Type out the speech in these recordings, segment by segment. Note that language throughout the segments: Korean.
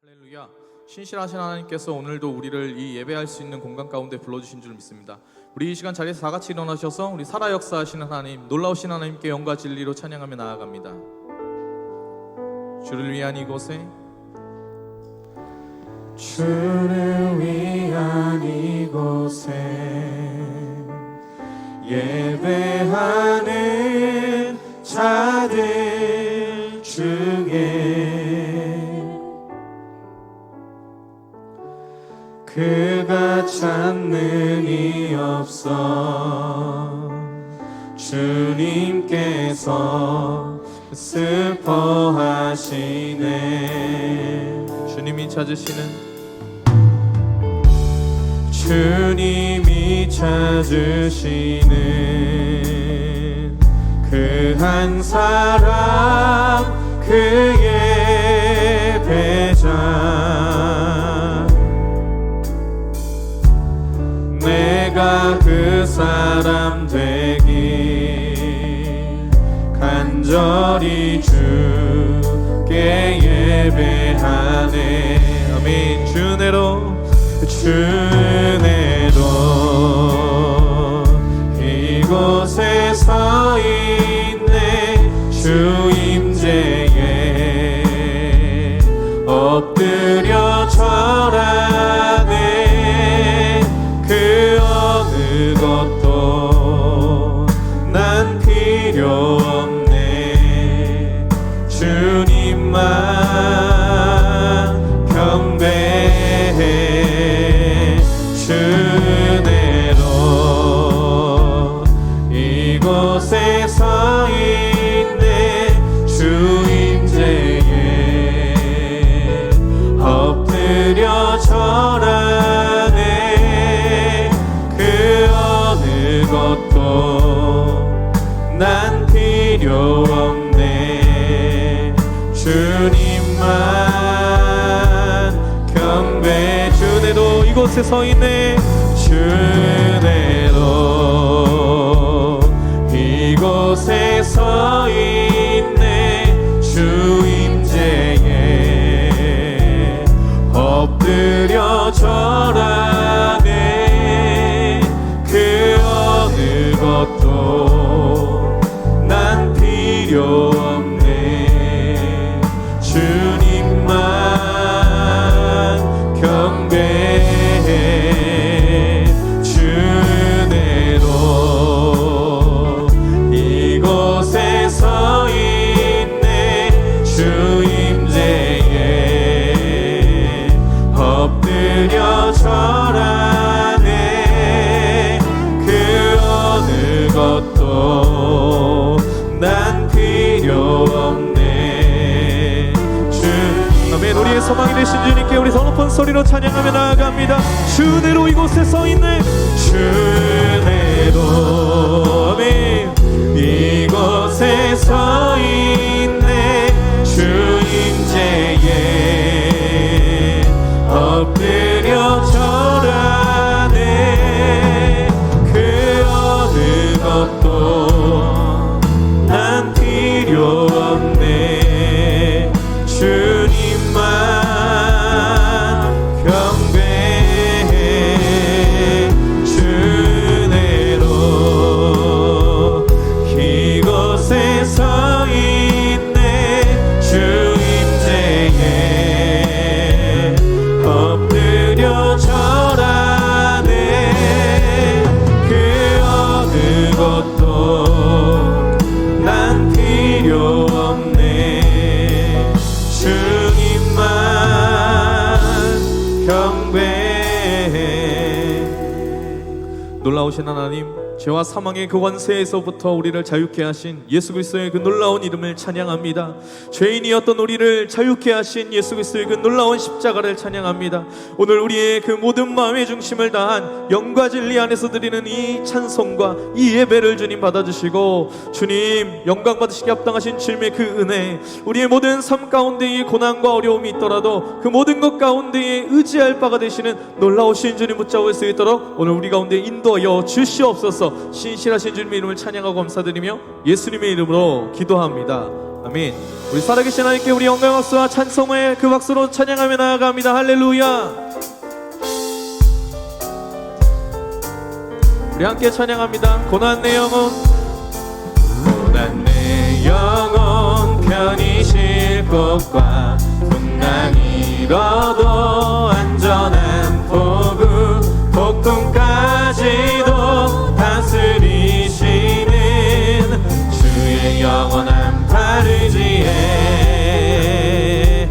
할렐루야. 신실하신 하나님께서 오늘도 우리를 이 예배할 수 있는 공간 가운데 불러주신 줄 믿습니다. 우리 이 시간 자리에서 다 같이 일어나셔서 우리 살아 역사하시는 하나님, 놀라우신 하나님께 영과 진리로 찬양하며 나아갑니다. 주를 위한 이곳에, 주를 위한 이곳에 예배하는 자들 중에 그가 찾는 이 없어. 주님께서 슬퍼하시네. 주님이 찾으시는 주님이 찾으시는 그 한 사람, 그의 배자. 내가 그 사람 되길 간절히 주께 예배하네. 아멘. 주 은혜로, 주 은혜로 이곳에 서 있네. 주 임재에 엎드려 절하네. 그 어느 것도 난 필요 없네. 주님만 경배해. 주 은혜로 이곳에 서 있네. 주 임재에 엎드려 절하네. 그 어느 것도 난 필요 없네. 주님만 경배. 주 은혜로 이곳에 서 있네. 주 은혜로 이곳에 서 있네. 주 임재에 엎드려 절하네. 그 어느 것도 난 필요 없네. 주님만 경배해. 주 은혜로 이곳에 서 있네. 주 임재에 엎드려 절하네. 그 어느 것도 난 필요 없네. 아멘. 우리의 소망이 되신 주님께 우리 더 높은 소리로 찬양하며 나아갑니다. 주 은혜로 이곳에 서 있네. 주 은혜로 아멘. 이곳에 서 있네. 주 임재에 엎드려 절하네. 그 어느 것도 난 필요 없네. 주님만 경배해. 주 은혜로 이곳에 서 있네. 주 임재에 엎드려 절하네. 그 어느 것도 난 필요 없네. 주님만 경배해. 놀라우신 하나님, 죄와 사망의 그 권세에서부터 우리를 자유케 하신 예수 그리스도의 그 놀라운 이름을 찬양합니다. 죄인이었던 우리를 자유케 하신 예수 그리스도의 그 놀라운 십자가를 찬양합니다. 오늘 우리의 그 모든 마음의 중심을 다한 영과 진리 안에서 드리는 이 찬송과 이 예배를 주님 받아주시고, 주님 영광 받으시기 합당하신 주님의 그 은혜, 우리의 모든 삶 가운데에 고난과 어려움이 있더라도 그 모든 것 가운데에 의지할 바가 되시는 놀라우신 주님 붙잡을 수 있도록 오늘 우리 가운데 인도하여 주시옵소서. 신실하신 주님의 이름을 찬양하고 감사드리며 예수님의 이름으로 기도합니다. 아멘. 우리 살아계신 하나님께 우리 영광 박수와 찬송의 그 박수로 찬양하며 나아갑니다. 할렐루야. 우리 함께 찬양합니다. 고난 내 영혼, 고난 내 영혼 편히 쉴 곳과 풍랑 잃어도 안전한 포구, 폭풍까지도 다스리시는 주의 영원한 바르지에.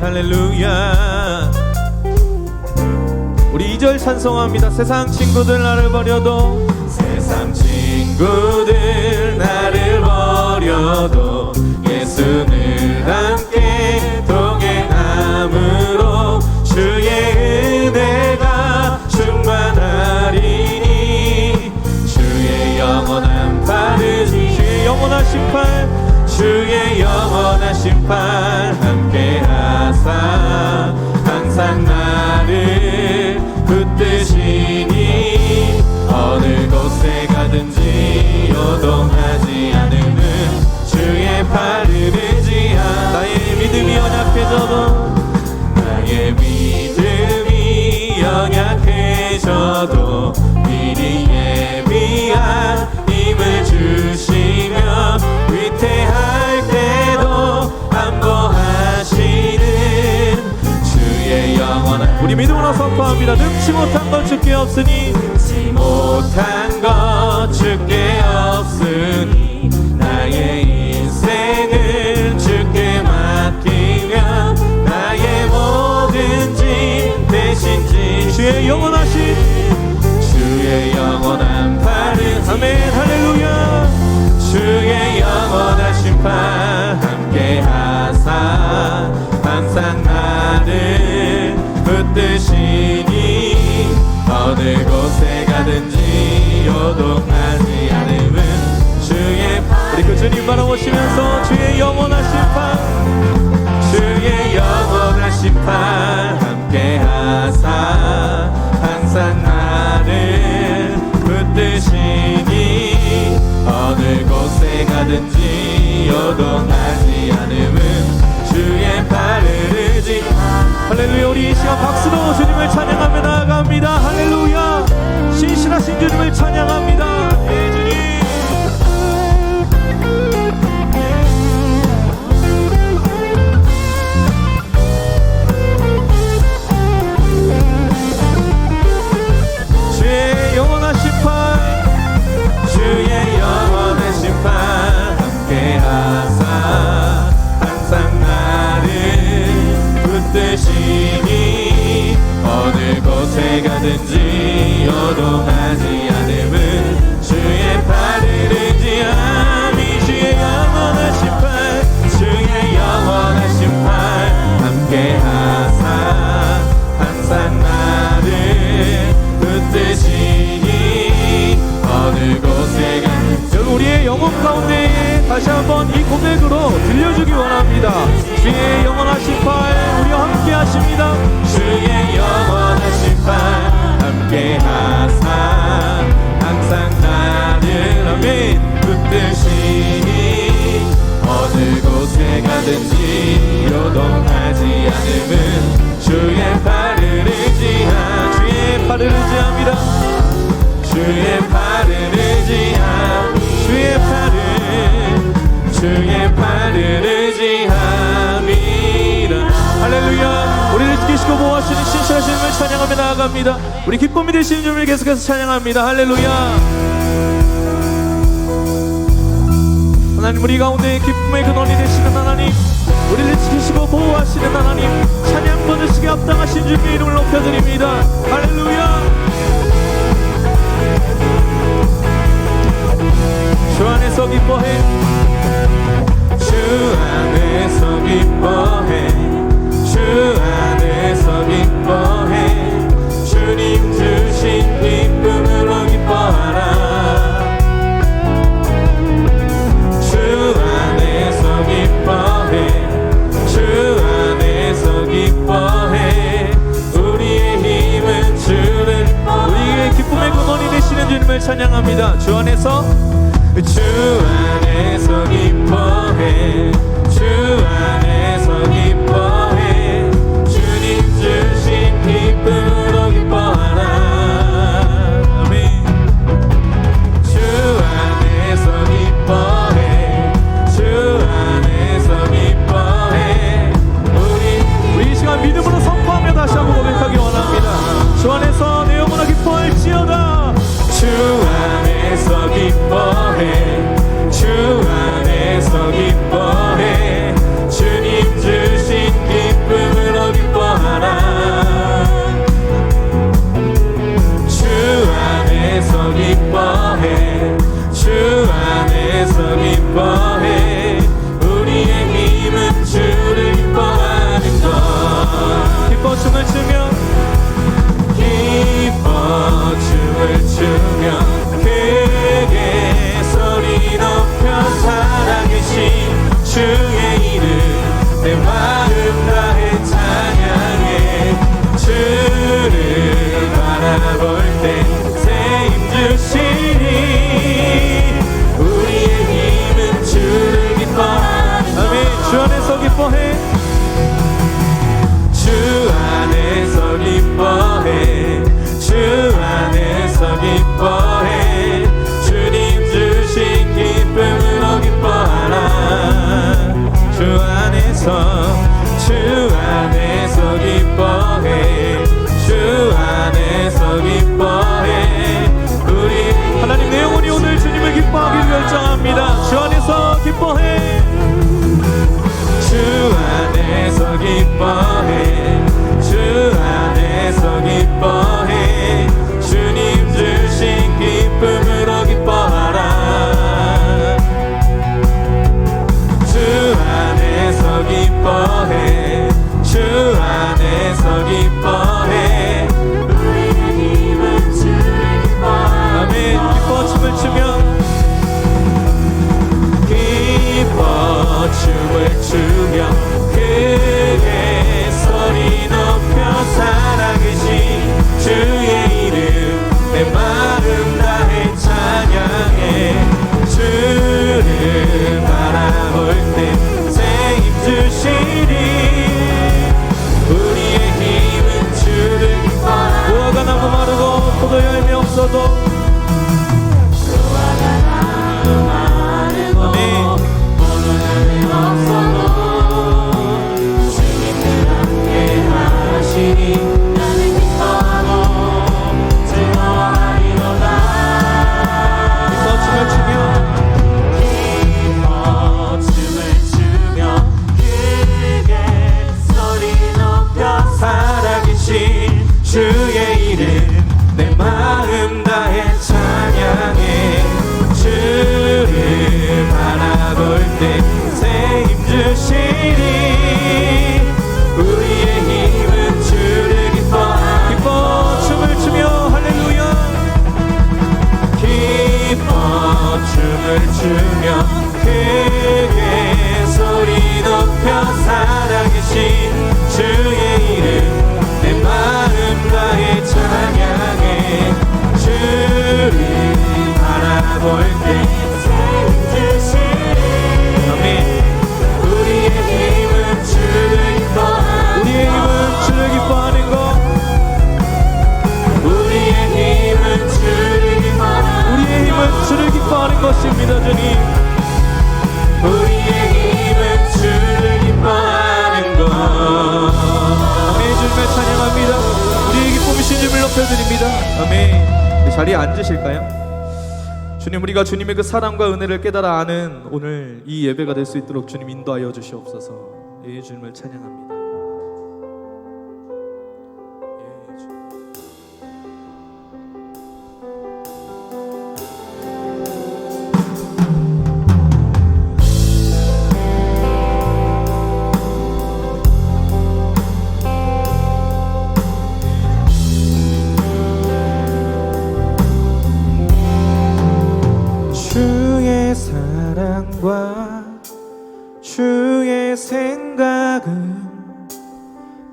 할렐루야. 우리 2절 찬송합니다. 세상 친구들 나를 버려도, 세상 친구들 나를 버려도 예수 늘 함께 동행함으로 주의 은혜가 충만하리니 주의 영원한 바르지. 주의 영원한 심판, 주의 영원한 심판 함께 하사 항상 나를 붙드시니 어느 곳에 가든지 요동하지 않음은 주의 팔을 의지하. 나의 믿음이 연약해져도, 나의 믿음이 연약해져도 미리 예비한 힘을 주시며 위태할 때도 안보하시는 주의 영원한. 우리 믿음으로 선포합니다. 능치 못한 것 주께 없으니, 능치 못한 것 주께 없으니 나의 인생을 주께 맡기며 나의 모든 짐 대신 지시. 주의 영원하신, 주의 영원한 발은. 아멘. 할렐루야. 주의 영원한 심판 함께 하사 항상 나를 붙드시니 어느 곳에 가든지 요동하지 않음은 주의. 우리 그 주님 바라보시면서 주의 영원한 심판, 주의 영원한 심판 함께 하사 항상 나를 붙드시니 어느 곳에 가든지 요동하지 않음은 주의 팔을 의지. 할렐루야. 우리 이 시간 박수로 주님을 찬양하며 나아갑니다. 할렐루야. 신실하신 주님을 찬양합니다. 예, 주님. 주의 영원한 심판, 주의 영원한 심판 함께 하사 항상 나를 붙드시니 어느 곳에 가든지 요동하지 않음은 주의 팔을 의지함이. 주의 영원한 심판, 주의 영원한 심판 함께 하사 항상 나를 붙드시니 어느 곳에 가든지. 여러분 우리의 영혼 가운데에 다시 한번 이 고백으로 들려주기 원합니다. 주의 영원한 심판 우리와 함께 하십니다. 주의 영원한 심판 함께 하사 항상 나를 아멘 붙드시니 어느 곳에 가든지 요동하지 않음은 주의 팔을 의지하. 주의 팔을 의지합니다. 주의 팔을 의지하. 주의 팔을 의지함이라. 할렐루야. 우리를 지키시고 보호하시는 신실하신 주님을 찬양하며 나아갑니다. 우리 기쁨이 되시는 주님을 계속해서 찬양합니다. 할렐루야. 하나님 우리 가운데 기쁨의 근원이 되시는 하나님, 우리를 지키시고 보호하시는 하나님, 찬양 받으시게 합당하신 주님의 이름을 높여드립니다. 할렐루야. 주 안에서 기뻐해, 주 안에서 기뻐해, 주 안에서 기뻐해, 주님 주신 기쁨으로 기뻐하라. 주 안에서 기뻐해, 주 안에서 기뻐해, 우리의 힘은 주를. 우리의 기쁨의 근원이 되시는 주님을 찬양합니다. 주 안에서 기뻐해, 주 주 안에서 기뻐해 주님 주신 기쁨으로 기뻐하라. 아멘. 주 안에서 기뻐해 주 안에서 기뻐해 우리 이 시간 믿음으로 선포하며 다시 한번 고백하기 원합니다. 주 안에서 내 영혼아 기뻐할지어다. 주 안에서 기뻐해 주 안에서 기뻐해 주님 주신 기쁨으로 기뻐하라. 주 안에서 기뻐해 주 안에서 기뻐해 우리의 힘은 주를 기뻐하는 것. 기뻐 춤을 추며 기뻐 춤을 추며 크게 소리 높여 살아계신 주의 이름 내 마음 다해 찬양해. 주를 바라볼 때 새 힘 주시니 우리의 힘은 주를 기뻐하는 아멘. 주 안에서 기뻐해 주 안에서 기뻐해 주 안에서 기뻐해 주님 주신 기쁨으로 기뻐하라. 주 안에서 기뻐해 주 안에서 기뻐해 우리 하나님 내 영혼이 오늘 주님을 기뻐하기를 결정합니다. 주 안에서 기뻐해 주 안에서 기뻐해 주 안에서 기뻐해 주님 주신 기쁨으로 기뻐하라. 주 안에서 기뻐해 주 안에서 기뻐해 우리의 힘은 주를 기뻐하라. 아멘. 기뻐 춤을 추며 기뻐 춤을 추며 크게 소리 높여 살아계신 주의 이름 내 마음 다해 찬양해. 주를 바라볼 때 새 힘 주시니 우리의 힘은 주를 기뻐하라. 무화과 나무 마르고 포도 열매 없어도 나는 기뻐하고 즐거워하리로다. 기뻐 춤을 추며 기뻐 춤을 추며 크게 소리 높여 살아계신 주의 이름 내 마음 다해 찬양해. 주를 바라볼 때 새 힘 주시니 우리의 힘은 주를 기뻐하라. 기뻐 춤을 추며 할렐루야. 기뻐 춤을 추며 크게 소리 높여 살아계신 주의 이름 내 마음 다해 찬양해. 주를 바라볼 때 아멘. 우리의 힘은 주를 기뻐하는 우리의 힘은 주를 기뻐하는 것. 우리의 힘은 주를 기뻐하는 우리의 힘은 주를 기뻐하는 것입니다. 주님 우리의 힘은 주를 기뻐하는 것. 아멘. 주님을 찬양합니다. 우리의 기쁨이신 주님을 높여드립니다. 아멘. 자리에 앉으실까요? 주님, 우리가 주님의 그 사랑과 은혜를 깨달아 아는 오늘 이 예배가 될 수 있도록 주님 인도하여 주시옵소서. 예, 주님을 찬양합니다. 예, 주님. 주의 사랑과 주의 생각은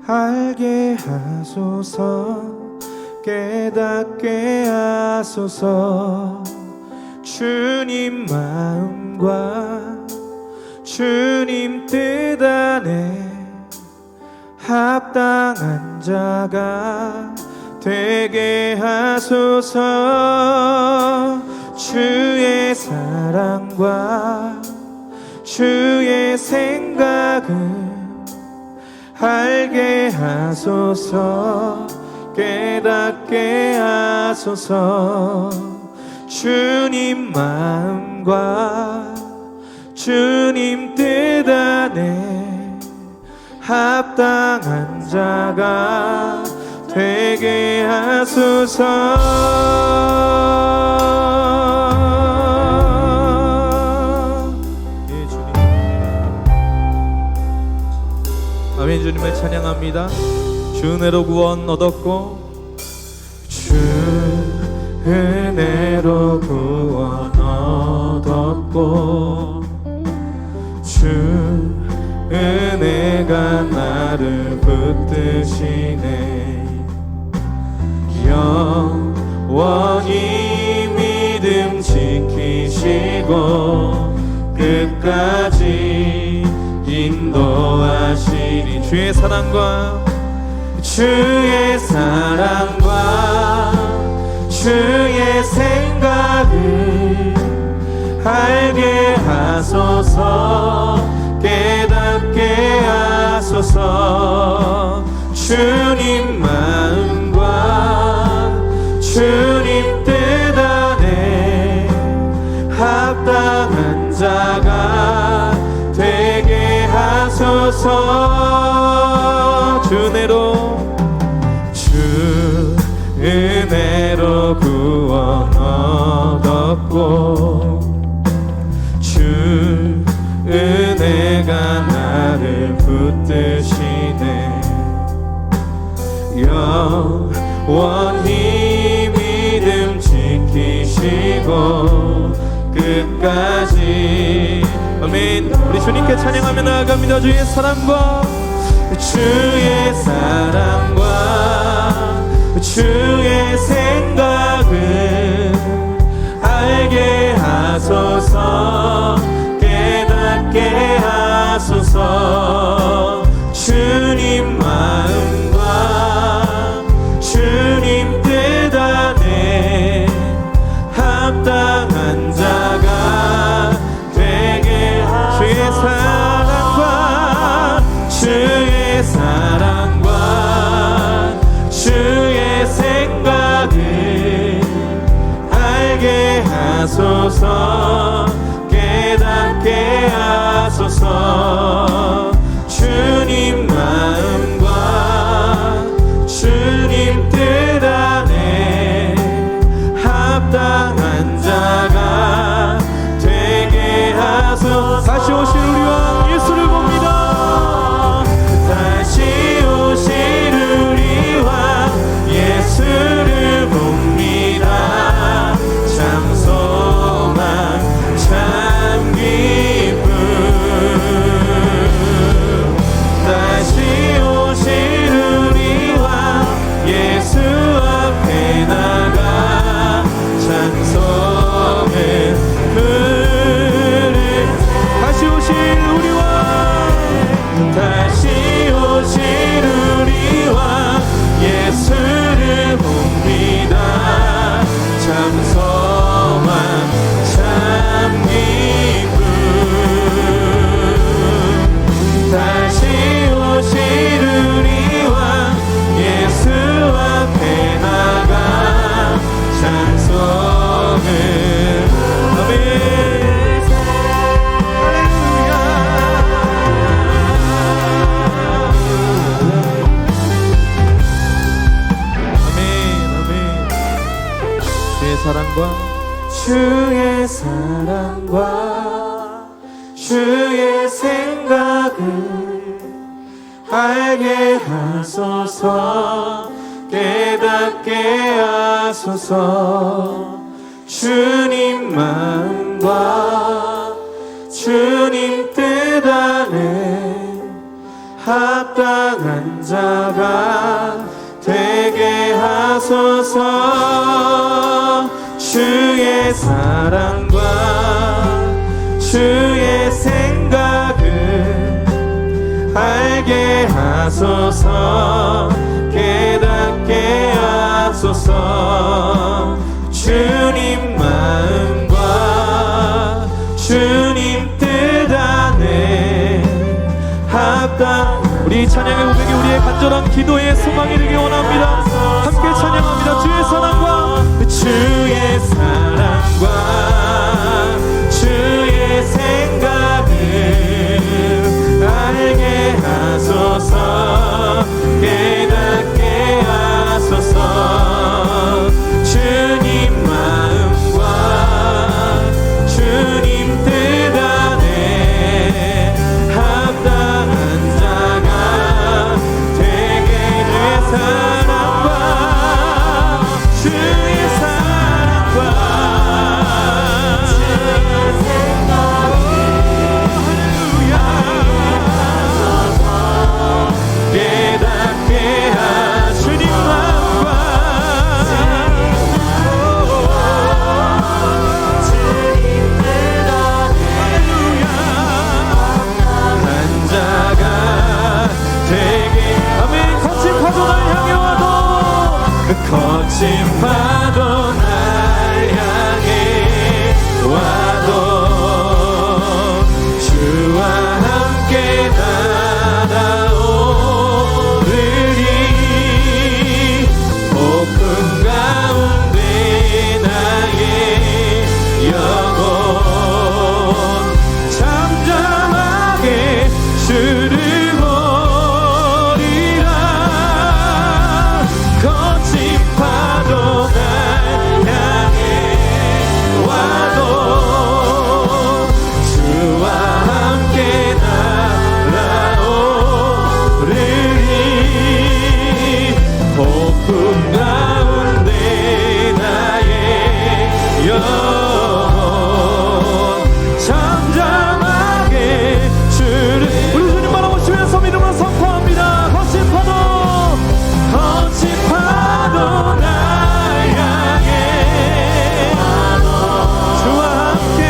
알게 하소서. 깨닫게 하소서. 주님 마음과 주님 뜻 안에 합당한 자가 되게 하소서. 주의 사랑과 주의 생각을 알게 하소서. 깨닫게 하소서. 주님 마음과 주님 뜻 안에 합당한 자가 되게 하소서. 예, 주님. 아멘. 주님을 찬양합니다. 주 은혜로 구원 얻었고 주 은혜로 구원 얻었고 주 은혜가 나를 붙드시네. 영원히 믿음 지키시고 끝까지 인도하시리. 주의 사랑과 주의 사랑과 주의 생각을 알게 하소서. 깨닫게 하소서. 주님 마음과 주님 뜻 안에 합당한 자가 되게 하소서. 주 은혜로 구원 얻었고 주 은혜가 나를 붙드시네. 영원히 믿음 지키시고 끝까지. 아멘. 우리 주님께 찬양하며 나아갑니다. 주의 사랑과 주의 사랑과 주의 생각을 알게 하소서. 깨닫게 하소서. 주님 마음과 주님 뜻 안에 합당한 자가 되게 하소서. 주의 사랑과 주의 사랑과 주의 생각을 알게 하소서. 깨닫게 하소서. 주님 마음과 주님 뜻 안에 합당한 자가 되게 하소서. 다시 오실 우리 왕 예수를 봅니다. 다시 오실 우리 왕 예수를 봅니다. 참 소망 참 기쁨. 다시 오실 우리 왕 예수 앞에 나가 찬송을 부르. 다시 오실 우리 왕. 다시 오실 우리 왕 예수를 봅니다. 참 소망 참 기쁨. 다시 오실 우리 왕 예수 앞에 나가 찬송을. 아멘. 사랑과 주의 사랑과 주의 생각을 알게 하소서. 깨닫게 하소서. 주님 마음과 주님 뜻 안에 합당한 자가 되게 하소서. 주의 사랑과 주의 생각 하소서 깨닫게 하소서 주님 마음과 주님 뜻 안에 합당 우리 찬양의 고백이 우리의 간절한 기도의 소망이 되기 원합니다. 함께 찬양합니다. 주의 사랑과 주의 사랑과 주의 생각을 알게 하소서 깨닫게 하소서 주님 마음과 주님 뜻 안에 합당한 자가 되게 될 사랑과 주의 사랑과 깨닫게 하시니 마음과 한 자가 되게 아멘. 거친 파도 날 향해 와도 거친 파도 날 향해 와도 주와 함께 날아오르리 폭풍 가운데 나의 영혼 잠잠하게 주를 보리라 거친 파도 날 향해 와도 주와 함께 날아오르리 폭풍 가운데 나의 영혼 잠잠하게 주를 우리 주님 바라보시면서 믿음으로 선포합니다. 거친 파도 날 향해 주와 함께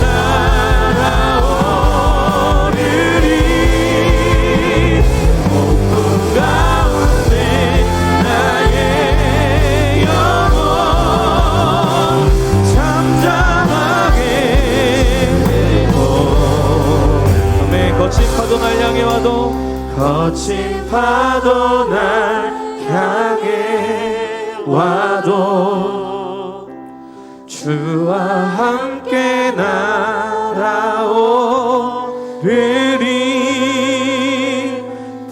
날아오르리 폭풍 가운데 나의 영혼 잠잠하게 아멘. 거친 파도 날 향해 와도 거친 파도 날 향해 와도 주와 함께 날아오르리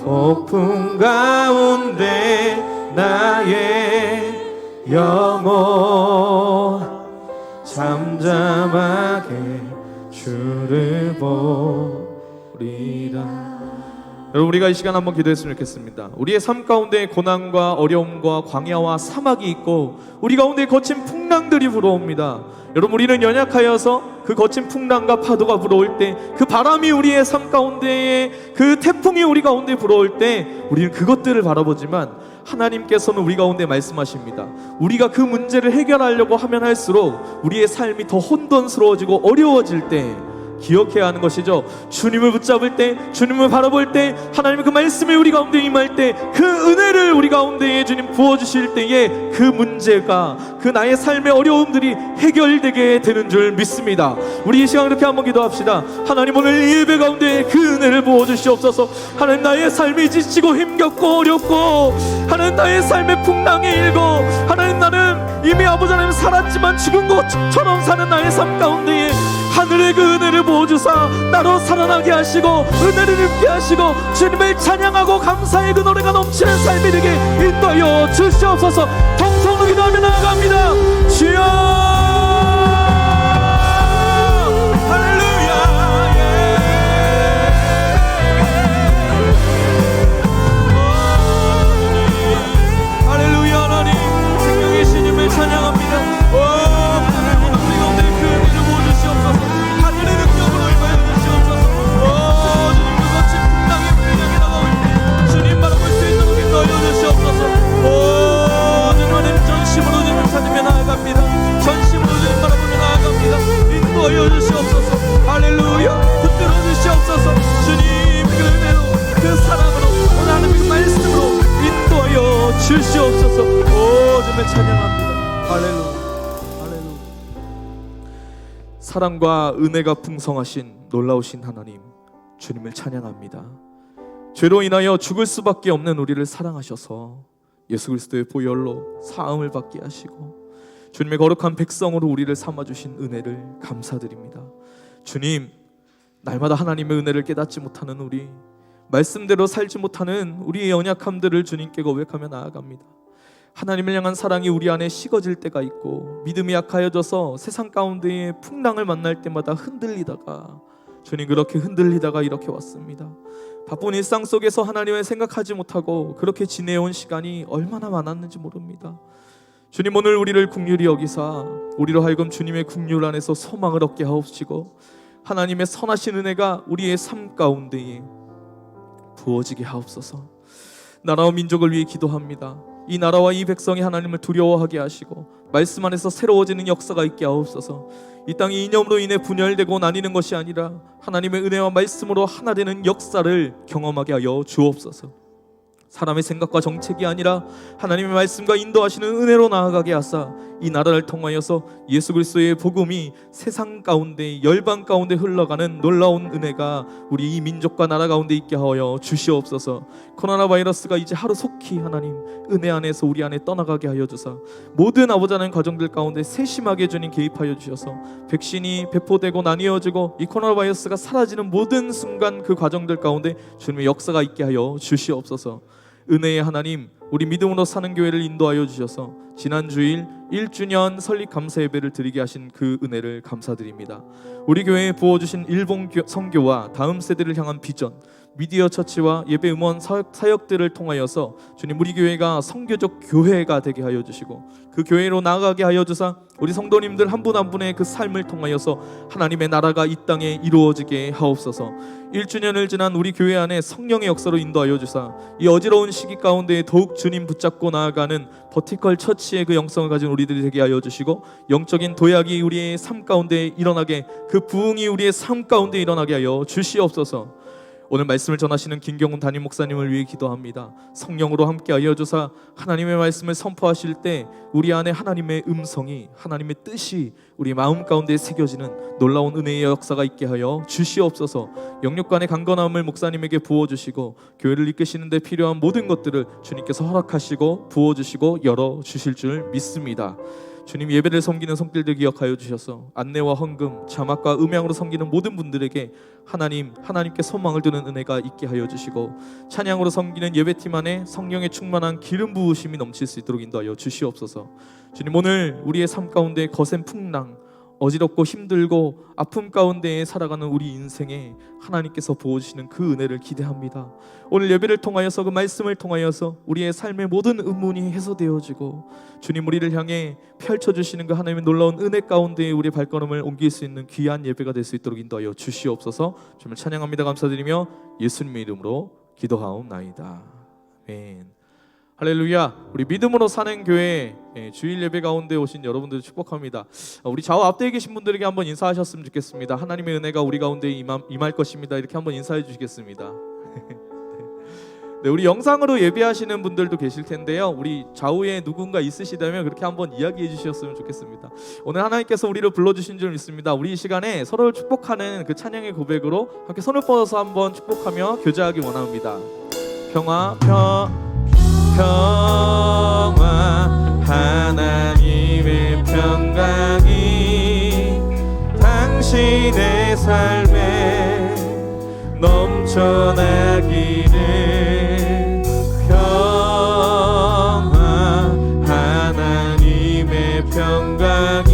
폭풍 가운데 나의 영혼 잠잠하게 주를 보리라. 여러분, 우리가 이 시간 한번 기도했으면 좋겠습니다. 우리의 삶 가운데 고난과 어려움과 광야와 사막이 있고 우리 가운데 거친 풍랑들이 불어옵니다. 여러분, 우리는 연약하여서 그 거친 풍랑과 파도가 불어올 때, 그 바람이 우리의 삶 가운데에, 그 태풍이 우리 가운데 불어올 때 우리는 그것들을 바라보지만 하나님께서는 우리 가운데 말씀하십니다. 우리가 그 문제를 해결하려고 하면 할수록 우리의 삶이 더 혼돈스러워지고 어려워질 때 기억해야 하는 것이죠. 주님을 붙잡을 때, 주님을 바라볼 때, 하나님의 그 말씀이 우리 가운데 임할 때, 그 은혜를 우리 가운데에 주님 부어주실 때에 그 문제가, 그 나의 삶의 어려움들이 해결되게 되는 줄 믿습니다. 우리 이 시간 그렇게 한번 기도합시다. 하나님, 오늘 이 예배 가운데 그 은혜를 부어주시옵소서. 하나님, 나의 삶이 지치고 힘겹고 어렵고, 하나님 나의 삶의 풍랑이 일고, 하나님 나는 이미 아버지 하나님 살았지만 죽은 것처럼 사는 나의 삶 가운데에 하늘의 그 은혜를 부어주사 나로 살아나게 하시고 은혜를 입게 하시고 주님을 찬양하고 감사의 그 노래가 넘치는 삶이 되게 인도하여 주시옵소서. 통성으로 기도하며 나아갑니다. 주여 할렐루야. 할렐루야. 하나님 생명의 신임을 찬양합니다. 전심으로 주님 찾으며 나아갑니다. 주시옵소서. 오 주님을 찬양합니다. 할렐루야. 할렐루야. 사랑과 은혜가 풍성하신 놀라우신 하나님, 주님을 찬양합니다. 죄로 인하여 죽을 수밖에 없는 우리를 사랑하셔서 예수 그리스도의 보혈로 사함을 받게 하시고 주님의 거룩한 백성으로 우리를 삼아주신 은혜를 감사드립니다. 주님, 날마다 하나님의 은혜를 깨닫지 못하는 우리, 말씀대로 살지 못하는 우리의 연약함들을 주님께 고백하며 나아갑니다. 하나님을 향한 사랑이 우리 안에 식어질 때가 있고 믿음이 약하여져서 세상 가운데에 풍랑을 만날 때마다 흔들리다가, 주님 그렇게 흔들리다가 이렇게 왔습니다. 바쁜 일상 속에서 하나님을 생각하지 못하고 그렇게 지내온 시간이 얼마나 많았는지 모릅니다. 주님, 오늘 우리를 긍휼히 여기사 우리로 하여금 주님의 긍휼 안에서 소망을 얻게 하옵시고 하나님의 선하신 은혜가 우리의 삶 가운데에 부어지게 하옵소서. 나라와 민족을 위해 기도합니다. 이 나라와 이 백성이 하나님을 두려워하게 하시고 말씀 안에서 새로워지는 역사가 있게 하옵소서. 이 땅이 이념으로 인해 분열되고 나뉘는 것이 아니라 하나님의 은혜와 말씀으로 하나 되는 역사를 경험하게 하여 주옵소서. 사람의 생각과 정책이 아니라 하나님의 말씀과 인도하시는 은혜로 나아가게 하사 이 나라를 통하여서 예수 그리스도의 복음이 세상 가운데, 열방 가운데 흘러가는 놀라운 은혜가 우리 이 민족과 나라 가운데 있게 하여 주시옵소서. 코로나 바이러스가 이제 하루속히 하나님 은혜 안에서 우리 안에 떠나가게 하여 주사 모든 아버지 하나님 가정들 가운데 세심하게 주님 개입하여 주셔서 백신이 배포되고 나뉘어지고 이 코로나 바이러스가 사라지는 모든 순간 그 과정들 가운데 주님의 역사가 있게 하여 주시옵소서. 은혜의 하나님, 우리 믿음으로 사는 교회를 인도하여 주셔서 지난 주일 1주년 설립 감사 예배를 드리게 하신 그 은혜를 감사드립니다. 우리 교회에 부어주신 일본 선교와 다음 세대를 향한 비전, 미디어 처치와 예배 음원 사역들을 통하여서 주님 우리 교회가 선교적 교회가 되게 하여 주시고 그 교회로 나아가게 하여 주사 우리 성도님들 한 분 한 분의 그 삶을 통하여서 하나님의 나라가 이 땅에 이루어지게 하옵소서. 1주년을 지난 우리 교회 안에 성령의 역사로 인도하여 주사 이 어지러운 시기 가운데 더욱 주님 붙잡고 나아가는 버티컬 처치의 그 영성을 가진 우리들이 되게 하여 주시고 영적인 도약이 우리의 삶 가운데 일어나게, 그 부흥이 우리의 삶 가운데 일어나게 하여 주시옵소서. 오늘 말씀을 전하시는 김경훈 담임 목사님을 위해 기도합니다. 성령으로 함께 하여 주사 하나님의 말씀을 선포하실 때 우리 안에 하나님의 음성이, 하나님의 뜻이 우리 마음 가운데 새겨지는 놀라운 은혜의 역사가 있게 하여 주시옵소서. 영육간의 강건함을 목사님에게 부어주시고 교회를 이끄시는 데 필요한 모든 것들을 주님께서 허락하시고 부어주시고 열어주실 줄 믿습니다. 주님, 예배를 섬기는 손길들 기억하여 주셔서 안내와 헌금, 자막과 음향으로 섬기는 모든 분들에게 하나님께 소망을 두는 은혜가 있게 하여 주시고 찬양으로 섬기는 예배팀 안에 성령의 충만한 기름 부으심이 넘칠 수 있도록 인도하여 주시옵소서. 주님, 오늘 우리의 삶 가운데 거센 풍랑, 어지럽고 힘들고 아픔 가운데 살아가는 우리 인생에 하나님께서 부어주시는 그 은혜를 기대합니다. 오늘 예배를 통하여서 그 말씀을 통하여서 우리의 삶의 모든 의문이 해소되어지고 주님 우리를 향해 펼쳐주시는 그 하나님의 놀라운 은혜 가운데 우리의 발걸음을 옮길 수 있는 귀한 예배가 될 수 있도록 인도하여 주시옵소서. 주님을 찬양합니다. 감사드리며 예수님의 이름으로 기도하옵나이다. 아멘. 할렐루야. 우리 믿음으로 사는 교회 주일 예배 가운데 오신 여러분들 축복합니다. 우리 좌우 앞뒤에 계신 분들에게 한번 인사하셨으면 좋겠습니다. 하나님의 은혜가 우리 가운데 임할 것입니다. 이렇게 한번 인사해 주시겠습니다. 네, 우리 영상으로 예배하시는 분들도 계실 텐데요. 우리 좌우에 누군가 있으시다면 그렇게 한번 이야기해 주셨으면 좋겠습니다. 오늘 하나님께서 우리를 불러주신 줄 믿습니다. 우리 이 시간에 서로를 축복하는 그 찬양의 고백으로 함께 손을 뻗어서 한번 축복하며 교제하기 원합니다. 평화 하나님의 평강이 당신의 삶에 넘쳐나기를. 평화 하나님의 평강이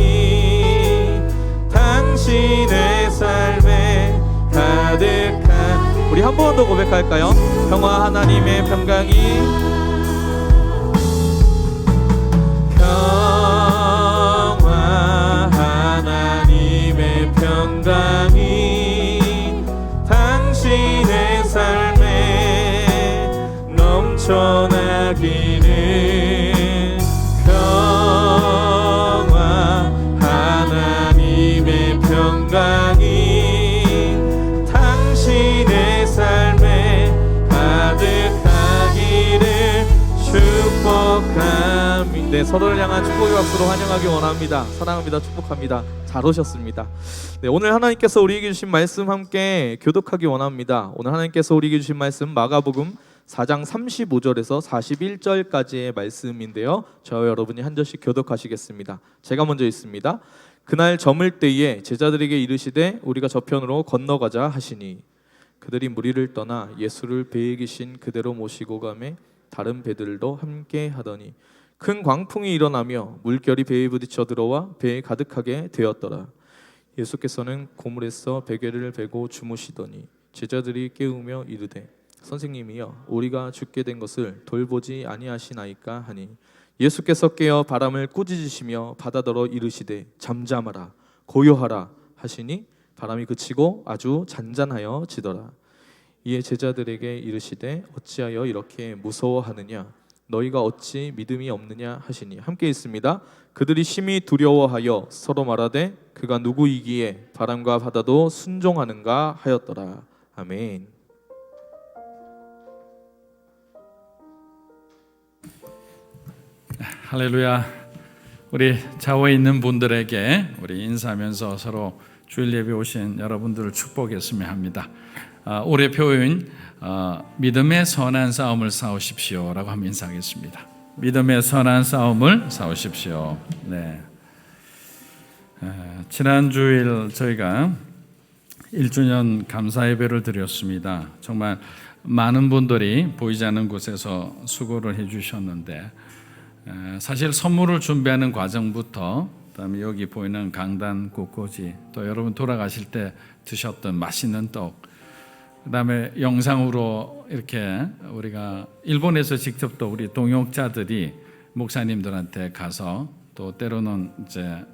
당신의 삶에 가득한. 우리 한 번 더 고백할까요? 평화 하나님의 평강이 평강이 당신의 삶에 넘쳐나기를. 평화 하나님의 평강이 당신의 삶에 가득하기를 축복 네, 서로를 향한 축복의 박수로 환영하기 원합니다. 사랑합니다. 축복합니다. 잘 오셨습니다. 네, 오늘 하나님께서 우리에게 주신 말씀 함께 교독하기 원합니다. 오늘 하나님께서 우리에게 주신 말씀 마가복음 4장 35절에서 41절까지의 말씀인데요. 저와 여러분이 한 절씩 교독하시겠습니다. 제가 먼저 읽습니다. 그날 저물 때에 제자들에게 이르시되 우리가 저편으로 건너가자 하시니 그들이 무리를 떠나 예수를 배에 계신 그대로 모시고 가매 다른 배들도 함께 하더니 큰 광풍이 일어나며 물결이 배에 부딪혀 들어와 배에 가득하게 되었더라. 예수께서는 고물에서 베개를 베고 주무시더니 제자들이 깨우며 이르되 선생님이여 우리가 죽게 된 것을 돌보지 아니하시나이까 하니 예수께서 깨어 바람을 꾸짖으시며 바다더러 이르시되 잠잠하라 고요하라 하시니 바람이 그치고 아주 잔잔하여 지더라. 이에 제자들에게 이르시되 어찌하여 이렇게 무서워하느냐 너희가 어찌 믿음이 없느냐 하시니 함께 있습니다. 그들이 심히 두려워하여 서로 말하되 그가 누구이기에 바람과 바다도 순종하는가 하였더라. 아멘. 할렐루야. 우리 좌우에 있는 분들에게 우리 인사하면서 서로 주일 예배 오신 여러분들을 축복했으면 합니다. 올해 표현 믿음의 선한 싸움을 싸우십시오라고 한번 인사하겠습니다. 믿음의 선한 싸움을 싸우십시오. 네. 지난 주일 저희가 1주년 감사 예배를 드렸습니다. 정말 많은 분들이 보이지 않는 곳에서 수고를 해주셨는데 사실 선물을 준비하는 과정부터 그다음에 여기 보이는 강단 곳곳이 또 여러분 돌아가실 때 드셨던 맛있는 떡 그다음에 영상으로 이렇게 우리가 일본에서 직접 또 우리 동역자들이 목사님들한테 가서 또 때로는 이제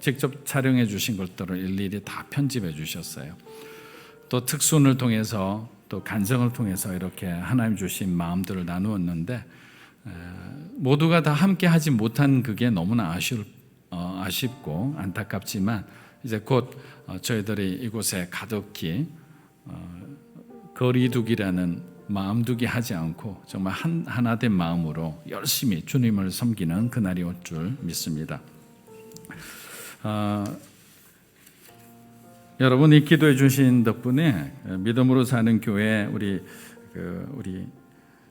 직접 촬영해 주신 것들을 일일이 다 편집해 주셨어요. 또 특순을 통해서 또 간증을 통해서 이렇게 하나님 주신 마음들을 나누었는데 모두가 다 함께 하지 못한 그게 너무나 아쉽고 안타깝지만 이제 곧 저희들이 이곳에 가득히 거리두기라는 마음두기 하지 않고 정말 하나된 마음으로 열심히 주님을 섬기는 그날이 올 줄 믿습니다. 여러분이 기도해 주신 덕분에 믿음으로 사는 교회 우리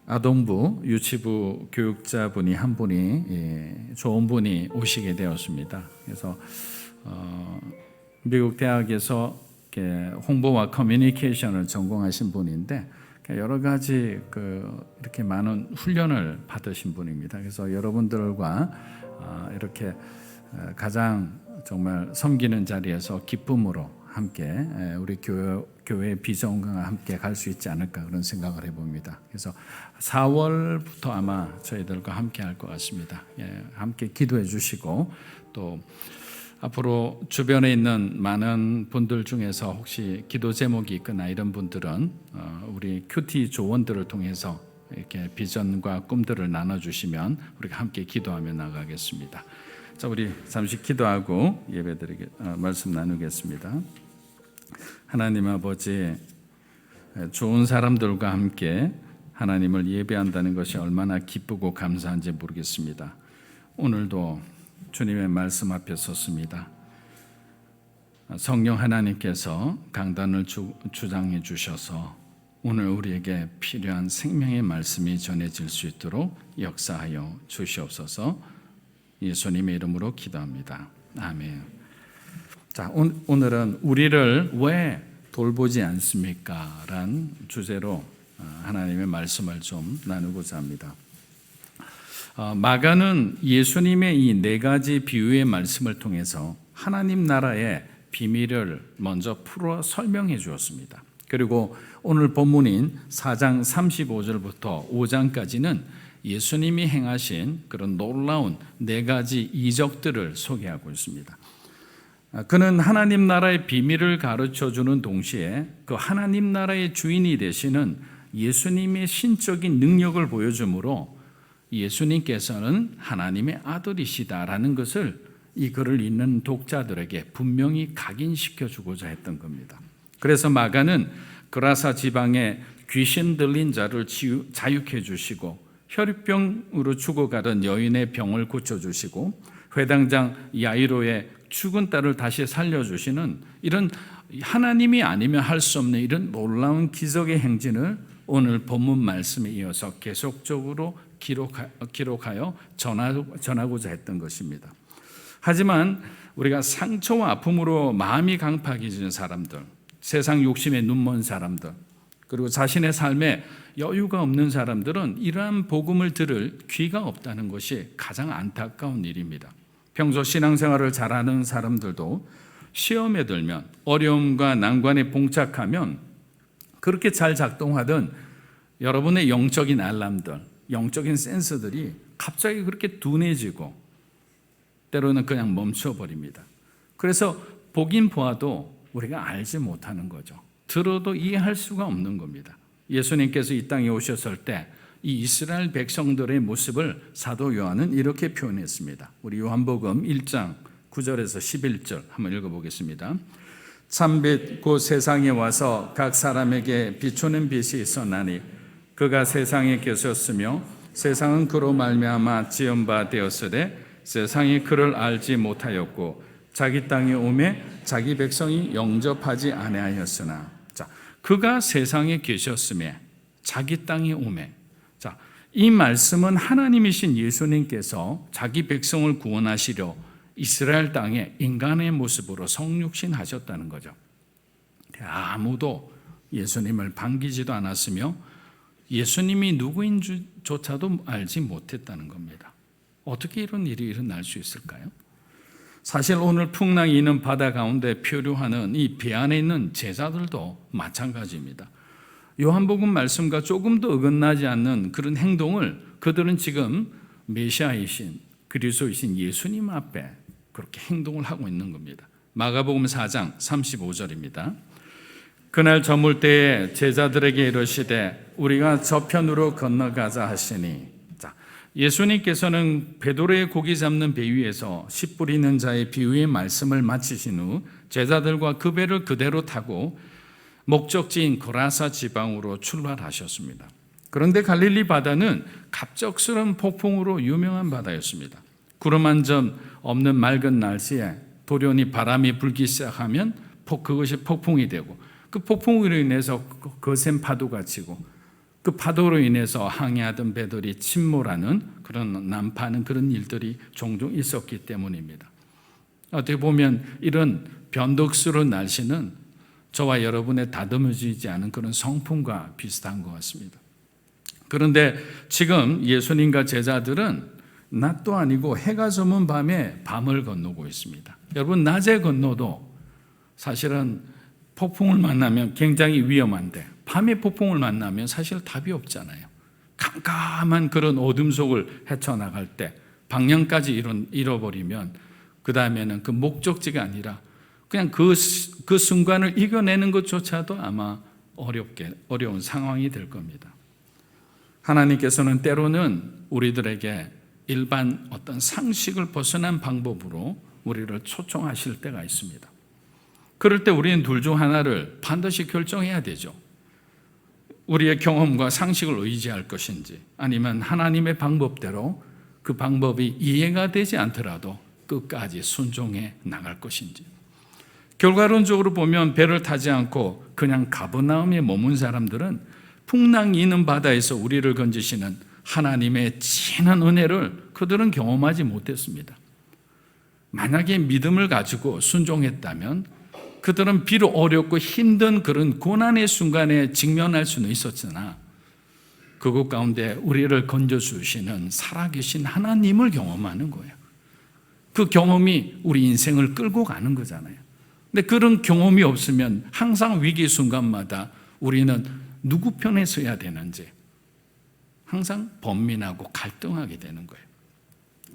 아동부 유치부 교육자분이 한 분이 좋은 분이 오시게 되었습니다. 그래서 미국 대학에서 홍보와 커뮤니케이션을 전공하신 분인데 여러 가지 이렇게 많은 훈련을 받으신 분입니다. 그래서 여러분들과 이렇게 가장 정말 섬기는 자리에서 기쁨으로 함께 우리 교회의 비전과 함께 갈 수 있지 않을까 그런 생각을 해봅니다. 그래서 4월부터 아마 저희들과 함께 할 것 같습니다. 함께 기도해 주시고 또 앞으로 주변에 있는 많은 분들 중에서 혹시 기도 제목이 있거나 이런 분들은 우리 큐티 조원들을 통해서 이렇게 비전과 꿈들을 나눠주시면 우리가 함께 기도하며 나가겠습니다. 자, 우리 잠시 기도하고 말씀 나누겠습니다. 하나님 아버지, 좋은 사람들과 함께 하나님을 예배한다는 것이 얼마나 기쁘고 감사한지 모르겠습니다. 오늘도 주님의 말씀 앞에 섰습니다. 성령 하나님께서 강단을 주장해 주셔서 오늘 우리에게 필요한 생명의 말씀이 전해질 수 있도록 역사하여 주시옵소서. 예수님의 이름으로 기도합니다. 아멘. 자, 오늘은 우리를 왜 돌보지 않습니까? 라는 주제로 하나님의 말씀을 좀 나누고자 합니다. 마가는 예수님의 이 네 가지 비유의 말씀을 통해서 하나님 나라의 비밀을 먼저 풀어 설명해 주었습니다. 그리고 오늘 본문인 4장 35절부터 5장까지는 예수님이 행하신 그런 놀라운 네 가지 이적들을 소개하고 있습니다. 그는 하나님 나라의 비밀을 가르쳐주는 동시에 그 하나님 나라의 주인이 되시는 예수님의 신적인 능력을 보여주므로 예수님께서는 하나님의 아들이시다라는 것을 이 글을 읽는 독자들에게 분명히 각인시켜 주고자 했던 겁니다. 그래서 마가는 그라사 지방에 귀신 들린 자를 자유케 주시고 혈육병으로 죽어가던 여인의 병을 고쳐주시고 회당장 야이로의 죽은 딸을 다시 살려주시는 이런 하나님이 아니면 할 수 없는 이런 놀라운 기적의 행진을 오늘 본문 말씀에 이어서 계속적으로 기록하여 전하고자 했던 것입니다. 하지만 우리가 상처와 아픔으로 마음이 강팍해진 사람들, 세상 욕심에 눈먼 사람들, 그리고 자신의 삶에 여유가 없는 사람들은 이러한 복음을 들을 귀가 없다는 것이 가장 안타까운 일입니다. 평소 신앙생활을 잘하는 사람들도 시험에 들면, 어려움과 난관에 봉착하면 그렇게 잘 작동하던 여러분의 영적인 알람들, 영적인 센서들이 갑자기 그렇게 둔해지고 때로는 그냥 멈춰버립니다. 그래서 보긴 보아도 우리가 알지 못하는 거죠. 들어도 이해할 수가 없는 겁니다. 예수님께서 이 땅에 오셨을 때 이 이스라엘 백성들의 모습을 사도 요한은 이렇게 표현했습니다. 우리 요한복음 1장 9절에서 11절 한번 읽어보겠습니다. 참빛 곧 세상에 와서 각 사람에게 비추는 빛이 있었나니 그가 세상에 계셨으며 세상은 그로 말미암아 지은 바 되었으되 세상이 그를 알지 못하였고 자기 땅에 오매 자기 백성이 영접하지 아니하였으나, 자, 그가 세상에 계셨으며 자기 땅에 오매. 자, 이 말씀은 하나님이신 예수님께서 자기 백성을 구원하시려 이스라엘 땅에 인간의 모습으로 성육신하셨다는 거죠. 아무도 예수님을 반기지도 않았으며 예수님이 누구인지조차도 알지 못했다는 겁니다. 어떻게 이런 일이 일어날 수 있을까요? 사실 오늘 풍랑이 있는 바다 가운데 표류하는 이 배 안에 있는 제자들도 마찬가지입니다. 요한복음 말씀과 조금도 어긋나지 않는 그런 행동을 그들은 지금 메시아이신 그리스도이신 예수님 앞에 그렇게 행동을 하고 있는 겁니다. 마가복음 4장 35절입니다. 그날 저물 때에 제자들에게 이르시되 우리가 저편으로 건너가자 하시니, 자, 예수님께서는 베드로의 고기 잡는 배 위에서 씨 뿌리는 자의 비유의 말씀을 마치신 후 제자들과 그 배를 그대로 타고 목적지인 고라사 지방으로 출발하셨습니다. 그런데 갈릴리 바다는 갑작스러운 폭풍으로 유명한 바다였습니다. 구름 한 점 없는 맑은 날씨에 돌연히 바람이 불기 시작하면 그것이 폭풍이 되고 그 폭풍으로 인해서 거센 파도가 치고 그 파도로 인해서 항해하던 배들이 침몰하는 그런 난파하는 그런 일들이 종종 있었기 때문입니다. 어떻게 보면 이런 변덕스러운 날씨는 저와 여러분의 다듬어지지 않은 그런 성품과 비슷한 것 같습니다. 그런데 지금 예수님과 제자들은 낮도 아니고 해가 저문 밤에 밤을 건너고 있습니다. 여러분, 낮에 건너도 사실은 폭풍을 만나면 굉장히 위험한데 밤에 폭풍을 만나면 사실 답이 없잖아요. 깜깜한 그런 어둠 속을 헤쳐나갈 때 방향까지 잃어버리면 그 다음에는 그 목적지가 아니라 그냥 그 순간을 이겨내는 것조차도 아마 어려운 상황이 될 겁니다. 하나님께서는 때로는 우리들에게 일반 어떤 상식을 벗어난 방법으로 우리를 초청하실 때가 있습니다. 그럴 때 우리는 둘 중 하나를 반드시 결정해야 되죠. 우리의 경험과 상식을 의지할 것인지 아니면 하나님의 방법대로 그 방법이 이해가 되지 않더라도 끝까지 순종해 나갈 것인지. 결과론적으로 보면 배를 타지 않고 그냥 가버나움에 머문 사람들은 풍랑이 있는 바다에서 우리를 건지시는 하나님의 진한 은혜를 그들은 경험하지 못했습니다. 만약에 믿음을 가지고 순종했다면 그들은 비록 어렵고 힘든 그런 고난의 순간에 직면할 수는 있었으나 그곳 가운데 우리를 건져주시는 살아계신 하나님을 경험하는 거예요. 그 경험이 우리 인생을 끌고 가는 거잖아요. 근데 그런 경험이 없으면 항상 위기 순간마다 우리는 누구 편에 서야 되는지 항상 번민하고 갈등하게 되는 거예요.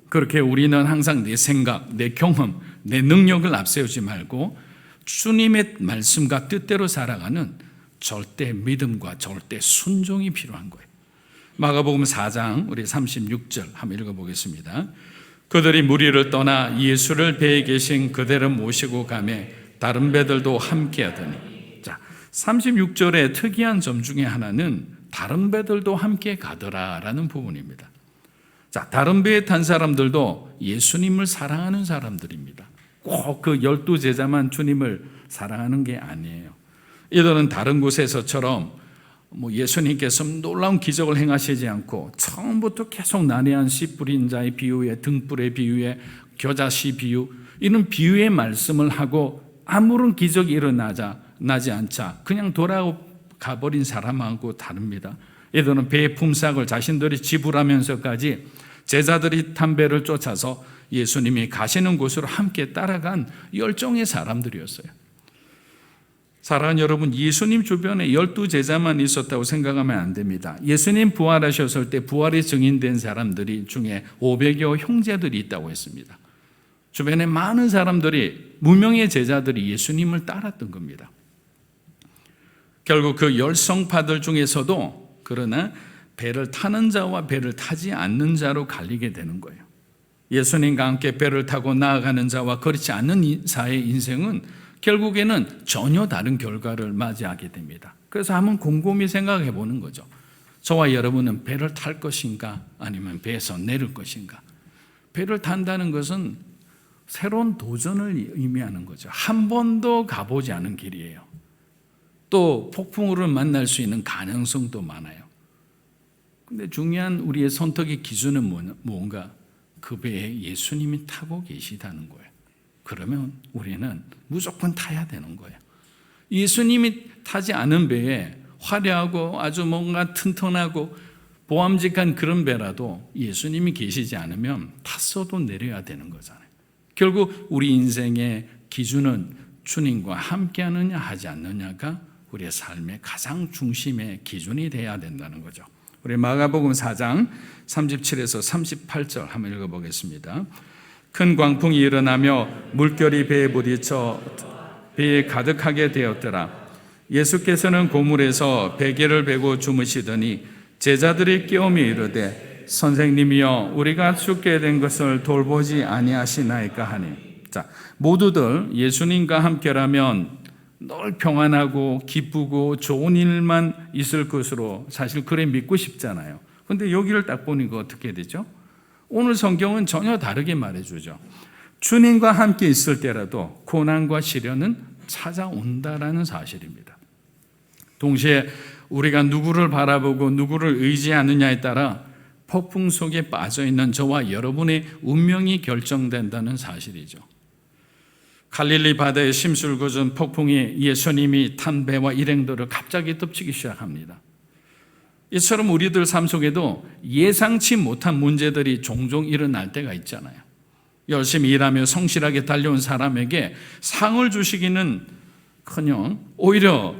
그렇게 우리는 항상 내 생각, 내 경험, 내 능력을 앞세우지 말고 주님의 말씀과 뜻대로 살아가는 절대 믿음과 절대 순종이 필요한 거예요. 마가복음 4장 우리 36절 한번 읽어보겠습니다. 그들이 무리를 떠나 예수를 배에 계신 그대로 모시고 가매 다른 배들도 함께 하더니, 자, 36절의 특이한 점 중에 하나는 다른 배들도 함께 가더라라는 부분입니다. 자, 다른 배에 탄 사람들도 예수님을 사랑하는 사람들입니다. 꼭 그 12제자만 주님을 사랑하는 게 아니에요. 이들은 다른 곳에서처럼 예수님께서 놀라운 기적을 행하시지 않고 처음부터 계속 난해한 씨 뿌린 자의 비유에, 등불의 비유에, 겨자씨 비유, 이런 비유의 말씀을 하고 아무런 기적이 일어나지 않자 그냥 돌아가 버린 사람하고 다릅니다. 이들은 배의 품삯을 자신들이 지불하면서까지 제자들이 탄 배를 쫓아서 예수님이 가시는 곳으로 함께 따라간 열정의 사람들이었어요. 사랑하는 여러분, 예수님 주변에 12제자만 있었다고 생각하면 안 됩니다. 예수님 부활하셨을 때 부활이 증인된 사람들이 중에 500여 형제들이 있다고 했습니다. 주변에 많은 사람들이, 무명의 제자들이 예수님을 따랐던 겁니다. 결국 그 열성파들 중에서도 그러나 배를 타는 자와 배를 타지 않는 자로 갈리게 되는 거예요. 예수님과 함께 배를 타고 나아가는 자와 그렇지 않는 자의 인생은 결국에는 전혀 다른 결과를 맞이하게 됩니다. 그래서 한번 곰곰이 생각해 보는 거죠. 저와 여러분은 배를 탈 것인가 아니면 배에서 내릴 것인가? 배를 탄다는 것은 새로운 도전을 의미하는 거죠. 한 번도 가보지 않은 길이에요. 또 폭풍우를 만날 수 있는 가능성도 많아요. 근데 중요한 우리의 선택의 기준은 뭔가? 그 배에 예수님이 타고 계시다는 거예요. 그러면 우리는 무조건 타야 되는 거예요. 예수님이 타지 않은 배에 화려하고 아주 뭔가 튼튼하고 보암직한 그런 배라도 예수님이 계시지 않으면 탔어도 내려야 되는 거잖아요. 결국 우리 인생의 기준은 주님과 함께하느냐 하지 않느냐가 우리의 삶의 가장 중심의 기준이 되어야 된다는 거죠. 우리 마가복음 4장 37에서 38절 한번 읽어보겠습니다. 큰 광풍이 일어나며 물결이 배에 부딪혀 배에 가득하게 되었더라. 예수께서는 고물에서 베개를 베고 주무시더니 제자들이 깨우며 이르되 선생님이여 우리가 죽게 된 것을 돌보지 아니하시나이까 하니. 자, 모두들 예수님과 함께라면 늘 평안하고 기쁘고 좋은 일만 있을 것으로 사실 그래 믿고 싶잖아요. 근데 여기를 딱 보니까 어떻게 되죠? 오늘 성경은 전혀 다르게 말해주죠. 주님과 함께 있을 때라도 고난과 시련은 찾아온다라는 사실입니다. 동시에 우리가 누구를 바라보고 누구를 의지하느냐에 따라 폭풍 속에 빠져있는 저와 여러분의 운명이 결정된다는 사실이죠. 갈릴리 바다에 심술궂은 폭풍이 예수님이 탄 배와 일행들을 갑자기 덮치기 시작합니다. 이처럼 우리들 삶 속에도 예상치 못한 문제들이 종종 일어날 때가 있잖아요. 열심히 일하며 성실하게 달려온 사람에게 상을 주시기는커녕 오히려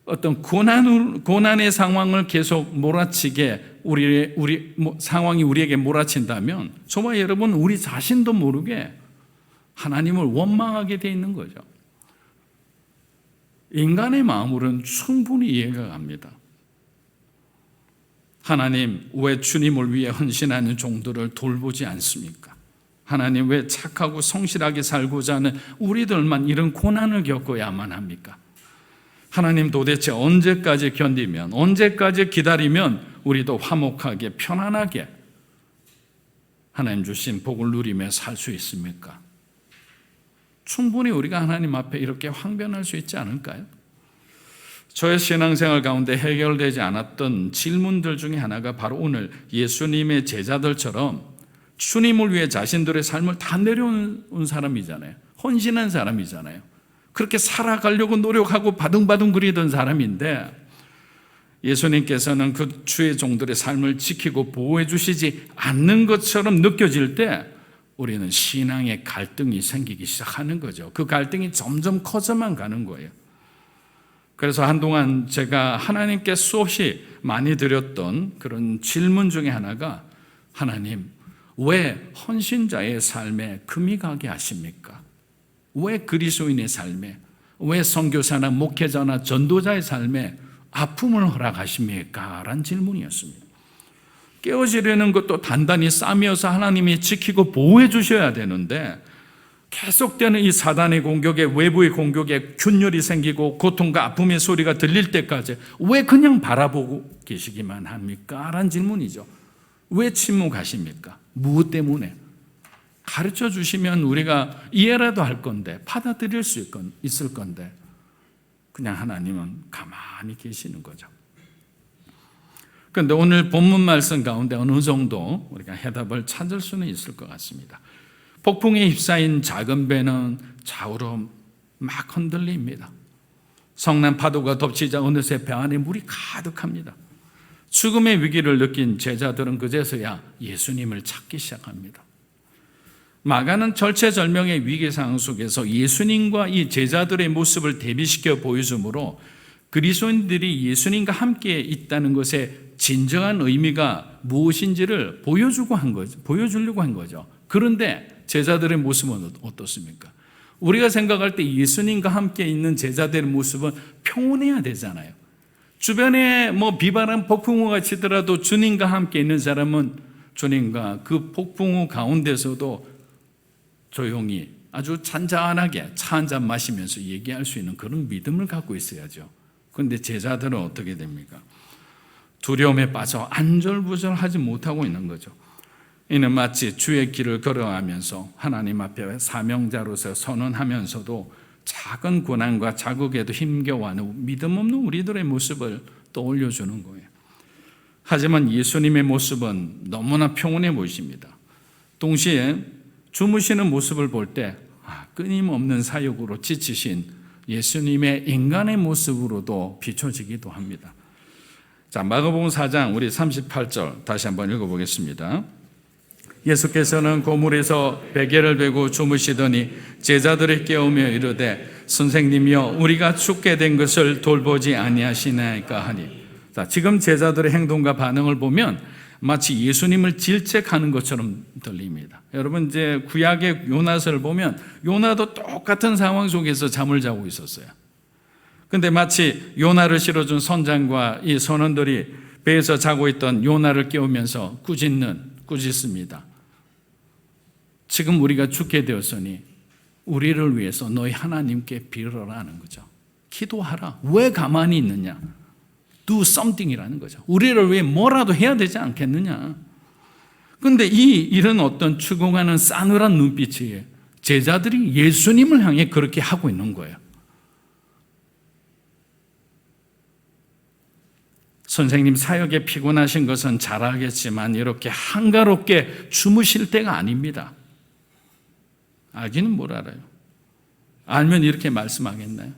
어떤 고난의 상황을 계속 몰아치게 상황이 우리에게 몰아친다면 저와 여러분 우리 자신도 모르게 하나님을 원망하게 돼 있는 거죠. 인간의 마음으로는 충분히 이해가 갑니다. 하나님, 왜 주님을 위해 헌신하는 종들을 돌보지 않습니까? 하나님, 왜 착하고 성실하게 살고자 하는 우리들만 이런 고난을 겪어야만 합니까? 하나님, 도대체 언제까지 견디면, 언제까지 기다리면 우리도 화목하게 편안하게 하나님 주신 복을 누리며 살 수 있습니까? 충분히 우리가 하나님 앞에 이렇게 항변할 수 있지 않을까요? 저의 신앙생활 가운데 해결되지 않았던 질문들 중에 하나가 바로 오늘 예수님의 제자들처럼 주님을 위해 자신들의 삶을 다 내려온 사람이잖아요. 헌신한 사람이잖아요. 그렇게 살아가려고 노력하고 바둥바둥 거리던 사람인데 예수님께서는 그 주의 종들의 삶을 지키고 보호해 주시지 않는 것처럼 느껴질 때 우리는 신앙의 갈등이 생기기 시작하는 거죠. 그 갈등이 점점 커져만 가는 거예요. 그래서 한동안 제가 하나님께 수없이 많이 드렸던 그런 질문 중에 하나가 하나님, 왜 헌신자의 삶에 금이 가게 하십니까? 왜 그리스도인의 삶에, 왜 선교사나 목회자나 전도자의 삶에 아픔을 허락하십니까? 라는 질문이었습니다. 깨어지려는 것도 단단히 싸매어서 하나님이 지키고 보호해 주셔야 되는데 계속되는 이 사단의 공격에, 외부의 공격에 균열이 생기고 고통과 아픔의 소리가 들릴 때까지 왜 그냥 바라보고 계시기만 합니까? 라는 질문이죠. 왜 침묵하십니까? 무엇 때문에? 가르쳐 주시면 우리가 이해라도 할 건데, 받아들일 수 있을 건데, 그냥 하나님은 가만히 계시는 거죠. 그런데 오늘 본문 말씀 가운데 어느 정도 우리가 해답을 찾을 수는 있을 것 같습니다. 폭풍에 휩싸인 작은 배는 좌우로 막 흔들립니다. 성난 파도가 덮치자 어느새 배 안에 물이 가득합니다. 죽음의 위기를 느낀 제자들은 그제서야 예수님을 찾기 시작합니다. 마가는 절체절명의 위기 상황 속에서 예수님과 이 제자들의 모습을 대비시켜 보여주므로 그리스도인들이 예수님과 함께 있다는 것의 진정한 의미가 무엇인지를 보여주려고 한 거죠. 그런데 제자들의 모습은 어떻습니까? 우리가 생각할 때 예수님과 함께 있는 제자들의 모습은 평온해야 되잖아요. 주변에 비바람 폭풍우가 치더라도 주님과 함께 있는 사람은 주님과 그 폭풍우 가운데서도 조용히 아주 잔잔하게 차 한 잔 마시면서 얘기할 수 있는 그런 믿음을 갖고 있어야죠. 그런데 제자들은 어떻게 됩니까? 두려움에 빠져 안절부절하지 못하고 있는 거죠. 이는 마치 주의 길을 걸어가면서 하나님 앞에 사명자로서 선언하면서도 작은 고난과 자극에도 힘겨워하는 믿음 없는 우리들의 모습을 떠올려주는 거예요. 하지만 예수님의 모습은 너무나 평온해 보이십니다. 동시에 주무시는 모습을 볼 때 끊임없는 사역으로 지치신 예수님의 인간의 모습으로도 비춰지기도 합니다. 자, 마가복음 4장 우리 38절 다시 한번 읽어보겠습니다. 예수께서는 고물에서 베개를 베고 주무시더니 제자들을 깨우며 이르되 선생님이여 우리가 죽게 된 것을 돌보지 아니하시나이까 하니. 자, 지금 제자들의 행동과 반응을 보면 마치 예수님을 질책하는 것처럼 들립니다. 여러분 이제 구약의 요나서를 보면 요나도 똑같은 상황 속에서 잠을 자고 있었어요. 근데 마치 요나를 실어준 선장과 이 선원들이 배에서 자고 있던 요나를 깨우면서 꾸짖습니다. 지금 우리가 죽게 되었으니 우리를 위해서 너희 하나님께 빌어라 하는 거죠. 기도하라. 왜 가만히 있느냐? Do something이라는 거죠. 우리를 위해 뭐라도 해야 되지 않겠느냐? 그런데 이런 어떤 추궁하는 싸늘한 눈빛이 제자들이 예수님을 향해 그렇게 하고 있는 거예요. 선생님 사역에 피곤하신 것은 잘 알겠지만 이렇게 한가롭게 주무실 때가 아닙니다. 알기는 뭘 알아요? 알면 이렇게 말씀하겠나요?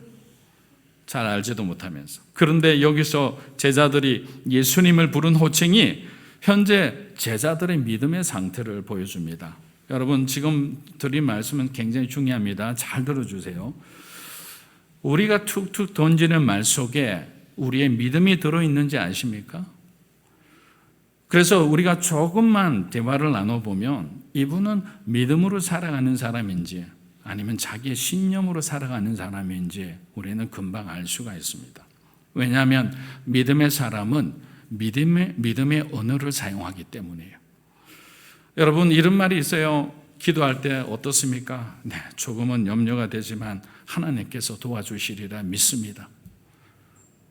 잘 알지도 못하면서. 그런데 여기서 제자들이 예수님을 부른 호칭이 현재 제자들의 믿음의 상태를 보여줍니다. 여러분 지금 드린 말씀은 굉장히 중요합니다. 잘 들어주세요. 우리가 툭툭 던지는 말 속에 우리의 믿음이 들어있는지 아십니까? 그래서 우리가 조금만 대화를 나눠보면 이분은 믿음으로 살아가는 사람인지 아니면 자기의 신념으로 살아가는 사람인지 우리는 금방 알 수가 있습니다. 왜냐하면 믿음의 사람은 믿음의 언어를 사용하기 때문이에요. 여러분 이런 말이 있어요. 기도할 때 어떻습니까? 네, 조금은 염려가 되지만 하나님께서 도와주시리라 믿습니다.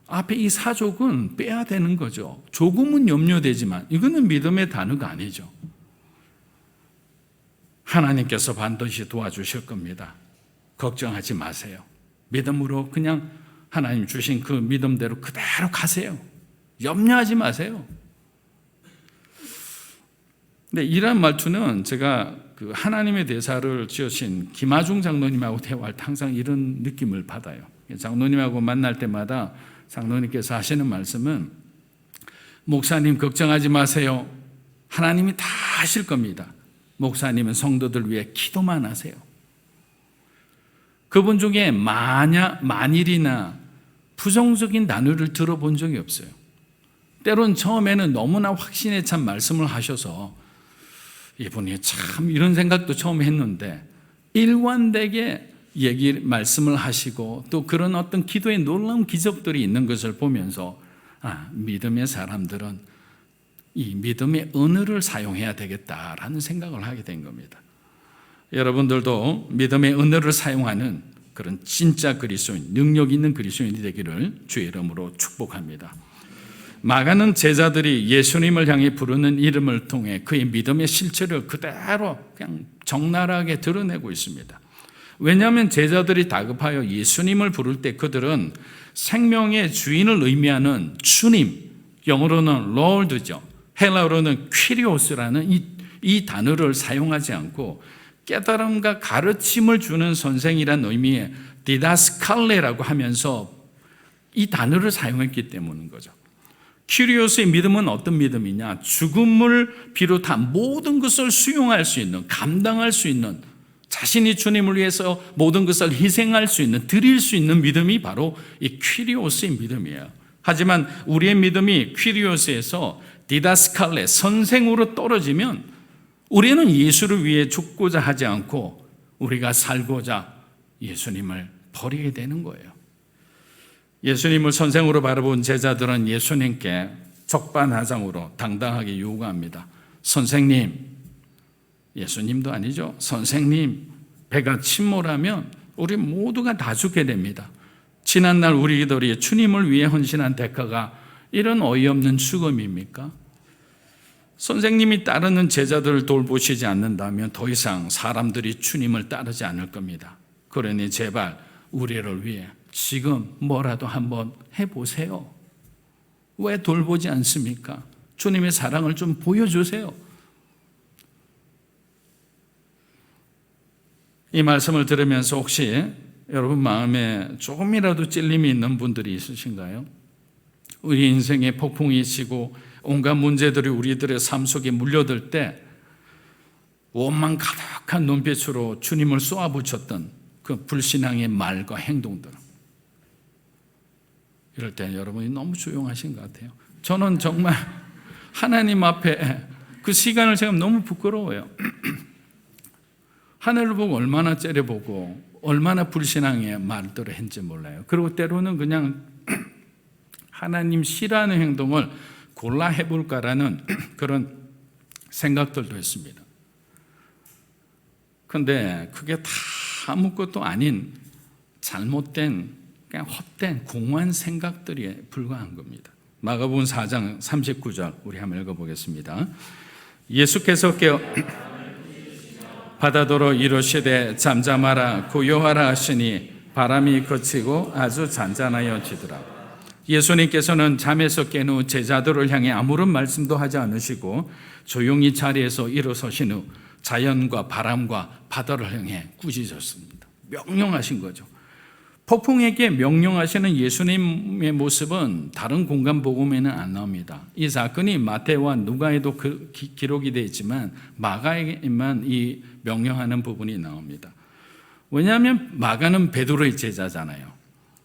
앞에 이 사족은 빼야 되는 거죠. 조금은 염려되지만 이거는 믿음의 단어가 아니죠. 하나님께서 반드시 도와주실 겁니다. 걱정하지 마세요. 믿음으로 그냥 하나님 주신 그 믿음대로 그대로 가세요. 염려하지 마세요. 근데 이런 말투는 제가 그 하나님의 대사를 지으신 김하중 장로님하고 대화할 때 항상 이런 느낌을 받아요. 장로님하고 만날 때마다 장로님께서 하시는 말씀은 목사님 걱정하지 마세요. 하나님이 다 하실 겁니다. 목사님은 성도들 위해 기도만 하세요. 그분 중에 만일이나 부정적인 단어를 들어본 적이 없어요. 때론 처음에는 너무나 확신에 찬 말씀을 하셔서 이분이 참 이런 생각도 처음 했는데 일관되게 말씀을 하시고 또 그런 어떤 기도의 놀라운 기적들이 있는 것을 보면서 믿음의 사람들은 이 믿음의 언어를 사용해야 되겠다라는 생각을 하게 된 겁니다. 여러분들도 믿음의 언어를 사용하는 그런 진짜 그리스도인, 능력 있는 그리스도인이 되기를 주의 이름으로 축복합니다. 마가는 제자들이 예수님을 향해 부르는 이름을 통해 그의 믿음의 실체를 그대로 그냥 적나라하게 드러내고 있습니다. 왜냐하면 제자들이 다급하여 예수님을 부를 때 그들은 생명의 주인을 의미하는 주님, 영어로는 Lord죠. 헬라어로는 퀴리오스라는 이 단어를 사용하지 않고 깨달음과 가르침을 주는 선생이라는 의미의 디다스칼레라고 하면서 이 단어를 사용했기 때문인 거죠. 퀴리오스의 믿음은 어떤 믿음이냐? 죽음을 비롯한 모든 것을 수용할 수 있는, 감당할 수 있는, 자신이 주님을 위해서 모든 것을 희생할 수 있는, 드릴 수 있는 믿음이 바로 이 퀴리오스의 믿음이에요. 하지만 우리의 믿음이 퀴리오스에서 디다스칼레, 선생으로 떨어지면 우리는 예수를 위해 죽고자 하지 않고 우리가 살고자 예수님을 버리게 되는 거예요. 예수님을 선생으로 바라본 제자들은 예수님께 적반하장으로 당당하게 요구합니다. 선생님, 예수님도 아니죠. 선생님, 배가 침몰하면 우리 모두가 다 죽게 됩니다. 지난날 우리들이 주님을 위해 헌신한 대가가 이런 어이없는 죽음입니까? 선생님이 따르는 제자들을 돌보시지 않는다면 더 이상 사람들이 주님을 따르지 않을 겁니다. 그러니 제발 우리를 위해 지금 뭐라도 한번 해보세요. 왜 돌보지 않습니까? 주님의 사랑을 좀 보여주세요. 이 말씀을 들으면서 혹시 여러분 마음에 조금이라도 찔림이 있는 분들이 있으신가요? 우리 인생에 폭풍이 치고 온갖 문제들이 우리들의 삶 속에 물려들 때 원망 가득한 눈빛으로 주님을 쏘아붙였던 그 불신앙의 말과 행동들, 이럴 때 여러분이 너무 조용하신 것 같아요. 저는 정말 하나님 앞에 그 시간을 제가 너무 부끄러워요. 하늘을 보고 얼마나 째려보고 얼마나 불신앙의 말들을 했는지 몰라요. 그리고 때로는 그냥 하나님 싫어하는 행동을 골라 해볼까라는 그런 생각들도 했습니다. 그런데 그게 다 아무것도 아닌 잘못된 그냥 헛된 공허한 생각들에 불과한 겁니다. 마가복음 4장 39절 우리 한번 읽어보겠습니다. 예수께서 깨어 바다도로 이르시되 잠잠하라 고요하라 하시니 바람이 그치고 아주 잔잔하여지더라. 예수님께서는 잠에서 깬 후 제자들을 향해 아무런 말씀도 하지 않으시고 조용히 자리에서 일어서신 후 자연과 바람과 바다를 향해 꾸짖으셨습니다. 명령하신 거죠. 폭풍에게 명령하시는 예수님의 모습은 다른 공간 복음에는 안 나옵니다. 이 사건이 마태와 누가에도 기록이 되어 있지만 마가에만 이 명령하는 부분이 나옵니다. 왜냐하면 마가는 베드로의 제자잖아요.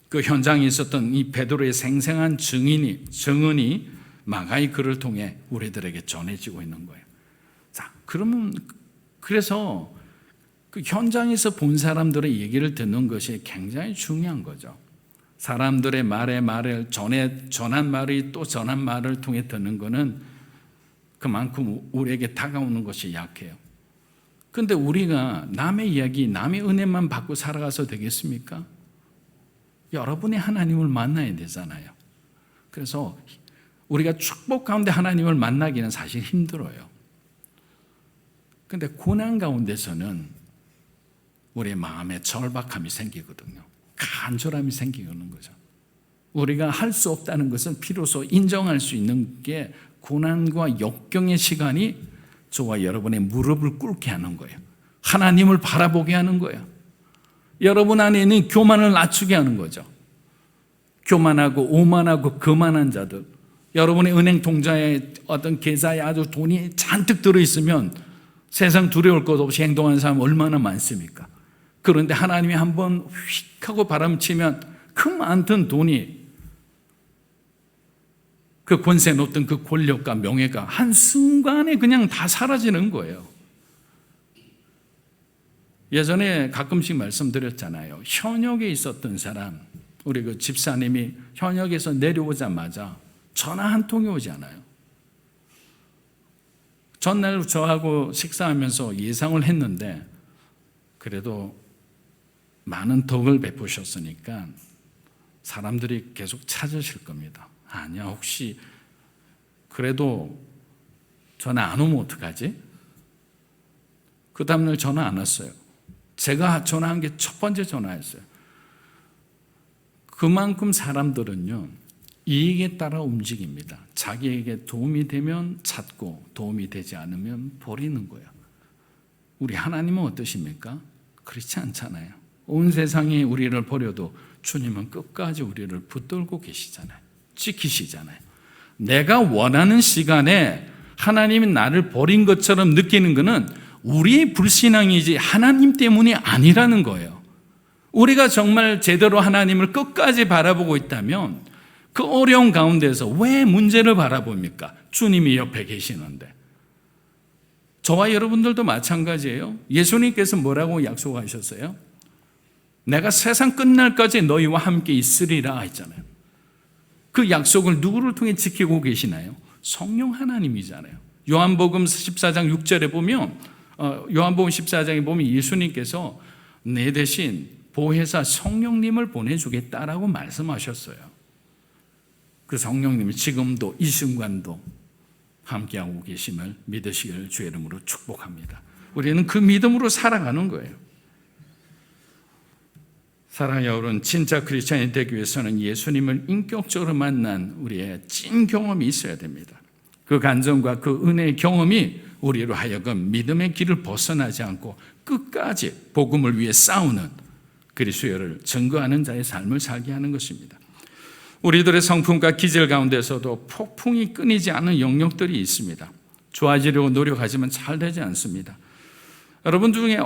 그 현장에 있었던 이 베드로의 생생한 증언이 마가의 글을 통해 우리들에게 전해지고 있는 거예요. 자, 그러면 그래서 그 현장에서 본 사람들의 얘기를 듣는 것이 굉장히 중요한 거죠. 사람들의 말을 전한 말이 또 전한 말을 통해 듣는 것은 그만큼 우리에게 다가오는 것이 약해요. 그런데 우리가 남의 이야기, 남의 은혜만 받고 살아가서 되겠습니까? 여러분이 하나님을 만나야 되잖아요. 그래서 우리가 축복 가운데 하나님을 만나기는 사실 힘들어요. 그런데 고난 가운데서는 우리의 마음에 절박함이 생기거든요. 간절함이 생기는 거죠. 우리가 할 수 없다는 것은 비로소 인정할 수 있는 게 고난과 역경의 시간이 저와 여러분의 무릎을 꿇게 하는 거예요. 하나님을 바라보게 하는 거예요. 여러분 안에 있는 교만을 낮추게 하는 거죠. 교만하고 오만하고 거만한 자들, 여러분의 은행 통장에 어떤 계좌에 아주 돈이 잔뜩 들어있으면 세상 두려울 것 없이 행동하는 사람 얼마나 많습니까? 그런데 하나님이 한번 휙 하고 바람치면 그 많던 돈이, 그 권세 놓던 그 권력과 명예가 한순간에 그냥 다 사라지는 거예요. 예전에 가끔씩 말씀드렸잖아요. 현역에 있었던 사람, 우리 그 집사님이 현역에서 내려오자마자 전화 한 통이 오지 않아요. 전날 저하고 식사하면서 예상을 했는데 그래도 많은 덕을 베푸셨으니까 사람들이 계속 찾으실 겁니다. 아니야, 혹시 그래도 전화 안 오면 어떡하지? 그 다음날 전화 안 왔어요. 제가 전화한 게 첫 번째 전화였어요. 그만큼 사람들은요, 이익에 따라 움직입니다. 자기에게 도움이 되면 찾고 도움이 되지 않으면 버리는 거예요. 우리 하나님은 어떠십니까? 그렇지 않잖아요. 온 세상이 우리를 버려도 주님은 끝까지 우리를 붙들고 계시잖아요. 지키시잖아요. 내가 원하는 시간에 하나님이 나를 버린 것처럼 느끼는 것은 우리의 불신앙이지 하나님 때문이 아니라는 거예요. 우리가 정말 제대로 하나님을 끝까지 바라보고 있다면 그 어려운 가운데서 왜 문제를 바라봅니까? 주님이 옆에 계시는데. 저와 여러분들도 마찬가지예요. 예수님께서 뭐라고 약속하셨어요? 내가 세상 끝날까지 너희와 함께 있으리라 했잖아요. 그 약속을 누구를 통해 지키고 계시나요? 성령 하나님이잖아요. 요한복음 14장 6절에 보면 요한복음 14장에 보면 예수님께서 내 대신 보혜사 성령님을 보내주겠다라고 말씀하셨어요. 그 성령님이 지금도 이 순간도 함께하고 계심을 믿으시기를 주의 이름으로 축복합니다. 우리는 그 믿음으로 살아가는 거예요. 사랑하는 여러분, 진짜 크리스찬이 되기 위해서는 예수님을 인격적으로 만난 우리의 찐 경험이 있어야 됩니다. 그 간증과 그 은혜의 경험이 우리로 하여금 믿음의 길을 벗어나지 않고 끝까지 복음을 위해 싸우는 그리스도를 증거하는 자의 삶을 살게 하는 것입니다. 우리들의 성품과 기질 가운데서도 폭풍이 끊이지 않는 영역들이 있습니다. 좋아지려고 노력하지만 잘 되지 않습니다. 여러분 중에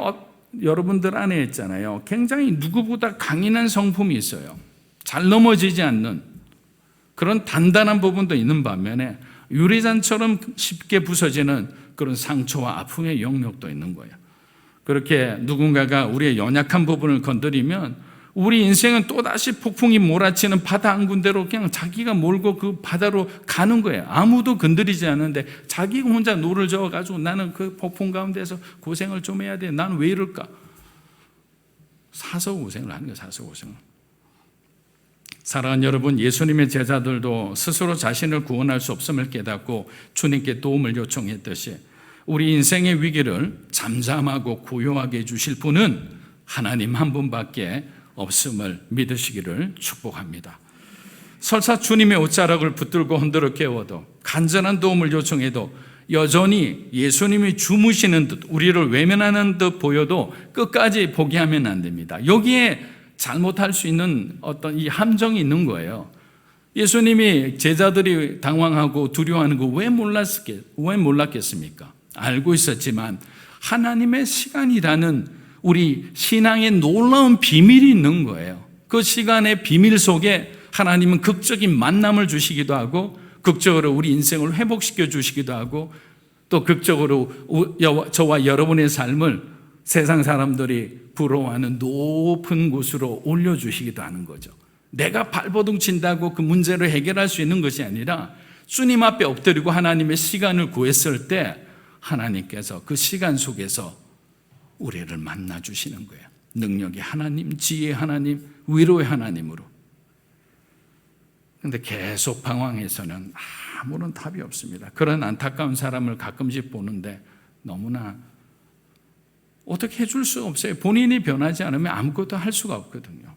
여러분들 안에 있잖아요. 굉장히 누구보다 강인한 성품이 있어요. 잘 넘어지지 않는 그런 단단한 부분도 있는 반면에 유리잔처럼 쉽게 부서지는 그런 상처와 아픔의 영역도 있는 거예요. 그렇게 누군가가 우리의 연약한 부분을 건드리면 우리 인생은 또다시 폭풍이 몰아치는 바다 한 군데로 그냥 자기가 몰고 그 바다로 가는 거예요. 아무도 건드리지 않는데 자기가 혼자 노를 저어가지고 나는 그 폭풍 가운데서 고생을 좀 해야 돼. 나는 왜 이럴까? 사서 고생을 하는 거예요. 사서 고생을. 사랑하는 여러분, 예수님의 제자들도 스스로 자신을 구원할 수 없음을 깨닫고 주님께 도움을 요청했듯이 우리 인생의 위기를 잠잠하고 고요하게 해주실 분은 하나님 한 분밖에 없음을 믿으시기를 축복합니다. 설사 주님의 옷자락을 붙들고 흔들어 깨워도 간절한 도움을 요청해도 여전히 예수님이 주무시는 듯 우리를 외면하는 듯 보여도 끝까지 포기하면 안 됩니다. 여기에 잘못할 수 있는 어떤 이 함정이 있는 거예요. 예수님이 제자들이 당황하고 두려워하는 거 왜 몰랐겠습니까? 알고 있었지만 하나님의 시간이라는 우리 신앙의 놀라운 비밀이 있는 거예요. 그 시간의 비밀 속에 하나님은 극적인 만남을 주시기도 하고 극적으로 우리 인생을 회복시켜 주시기도 하고 또 극적으로 저와 여러분의 삶을 세상 사람들이 부러워하는 높은 곳으로 올려주시기도 하는 거죠. 내가 발버둥 친다고 그 문제를 해결할 수 있는 것이 아니라 주님 앞에 엎드리고 하나님의 시간을 구했을 때 하나님께서 그 시간 속에서 우리를 만나 주시는 거예요. 능력의 하나님, 지혜의 하나님, 위로의 하나님으로. 그런데 계속 방황해서는 아무런 답이 없습니다. 그런 안타까운 사람을 가끔씩 보는데 너무나 어떻게 해줄 수 없어요. 본인이 변하지 않으면 아무것도 할 수가 없거든요.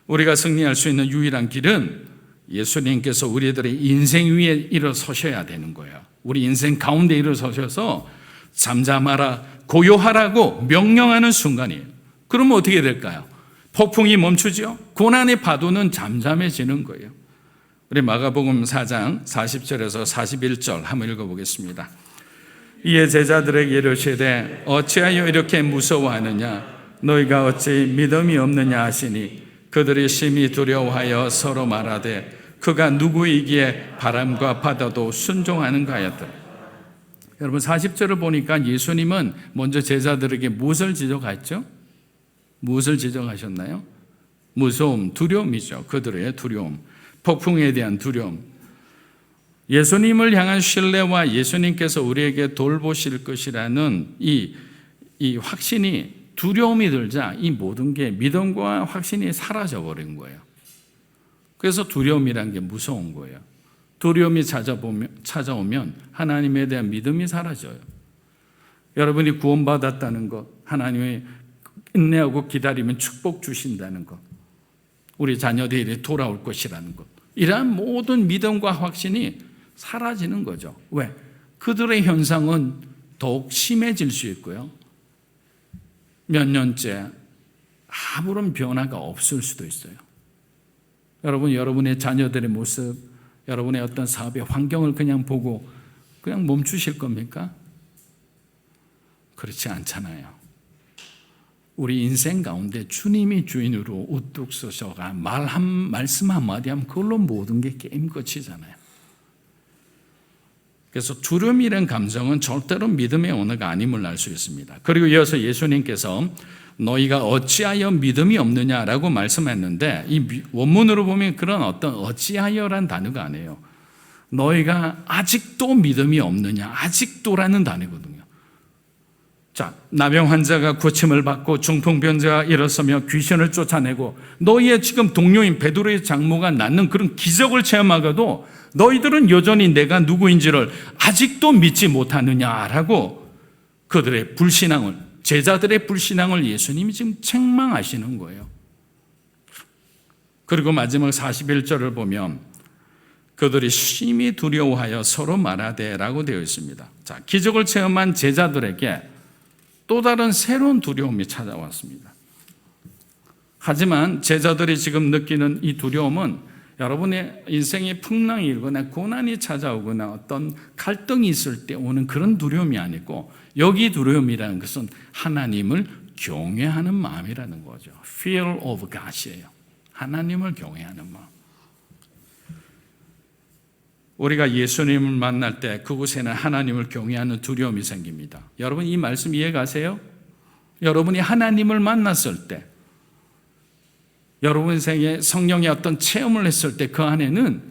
우리가 승리할 수 있는 유일한 길은 예수님께서 우리들의 인생 위에 일어서셔야 되는 거예요. 우리 인생 가운데 일어서셔서 잠잠하라, 고요하라고 명령하는 순간이에요. 그러면 어떻게 될까요? 폭풍이 멈추죠. 고난의 파도는 잠잠해지는 거예요. 우리 마가복음 4장 40절에서 41절 한번 읽어보겠습니다. 이에 제자들에게 이르시되 어찌하여 이렇게 무서워하느냐? 너희가 어찌 믿음이 없느냐 하시니 그들이 심히 두려워하여 서로 말하되 그가 누구이기에 바람과 바다도 순종하는가 하였더라. 여러분 40절을 보니까 예수님은 먼저 제자들에게 무엇을 지적했죠? 무엇을 지적하셨나요? 무서움, 두려움이죠. 그들의 두려움, 폭풍에 대한 두려움. 예수님을 향한 신뢰와 예수님께서 우리에게 돌보실 것이라는 이 확신이 두려움이 들자 이 모든 게 믿음과 확신이 사라져 버린 거예요. 그래서 두려움이란 게 무서운 거예요. 두려움이 찾아오면 하나님에 대한 믿음이 사라져요. 여러분이 구원받았다는 것, 하나님이 인내하고 기다리면 축복 주신다는 것, 우리 자녀들이 돌아올 것이라는 것, 이러한 모든 믿음과 확신이 사라지는 거죠. 왜? 그들의 현상은 더욱 심해질 수 있고요. 몇 년째 아무런 변화가 없을 수도 있어요. 여러분, 여러분의 자녀들의 모습, 여러분의 어떤 사업의 환경을 그냥 보고 그냥 멈추실 겁니까? 그렇지 않잖아요. 우리 인생 가운데 주님이 주인으로 우뚝 서셔가 말씀 한마디 하면 그걸로 모든 게 게임 끝이잖아요. 그래서 두려움이라는 감정은 절대로 믿음의 언어가 아님을 알 수 있습니다. 그리고 이어서 예수님께서 너희가 어찌하여 믿음이 없느냐라고 말씀했는데, 이 원문으로 보면 그런 어떤 어찌하여란 단어가 아니에요. 너희가 아직도 믿음이 없느냐, 아직도라는 단어거든요. 자, 나병 환자가 고침을 받고 중풍병자가 일어서며 귀신을 쫓아내고 너희의 지금 동료인 베드로의 장모가 낳는 그런 기적을 체험하고도 너희들은 여전히 내가 누구인지를 아직도 믿지 못하느냐라고 그들의 불신앙을, 제자들의 불신앙을 예수님이 지금 책망하시는 거예요. 그리고 마지막 41절을 보면 그들이 심히 두려워하여 서로 말하되라고 되어 있습니다. 자, 기적을 체험한 제자들에게 또 다른 새로운 두려움이 찾아왔습니다. 하지만 제자들이 지금 느끼는 이 두려움은 여러분의 인생에 풍랑이 일거나 고난이 찾아오거나 어떤 갈등이 있을 때 오는 그런 두려움이 아니고, 여기 두려움이라는 것은 하나님을 경외하는 마음이라는 거죠. Fear of God이에요. 하나님을 경외하는 마음. 우리가 예수님을 만날 때 그곳에는 하나님을 경외하는 두려움이 생깁니다. 여러분, 이 말씀 이해가세요? 여러분이 하나님을 만났을 때, 여러분 인생에 성령의 어떤 체험을 했을 때 그 안에는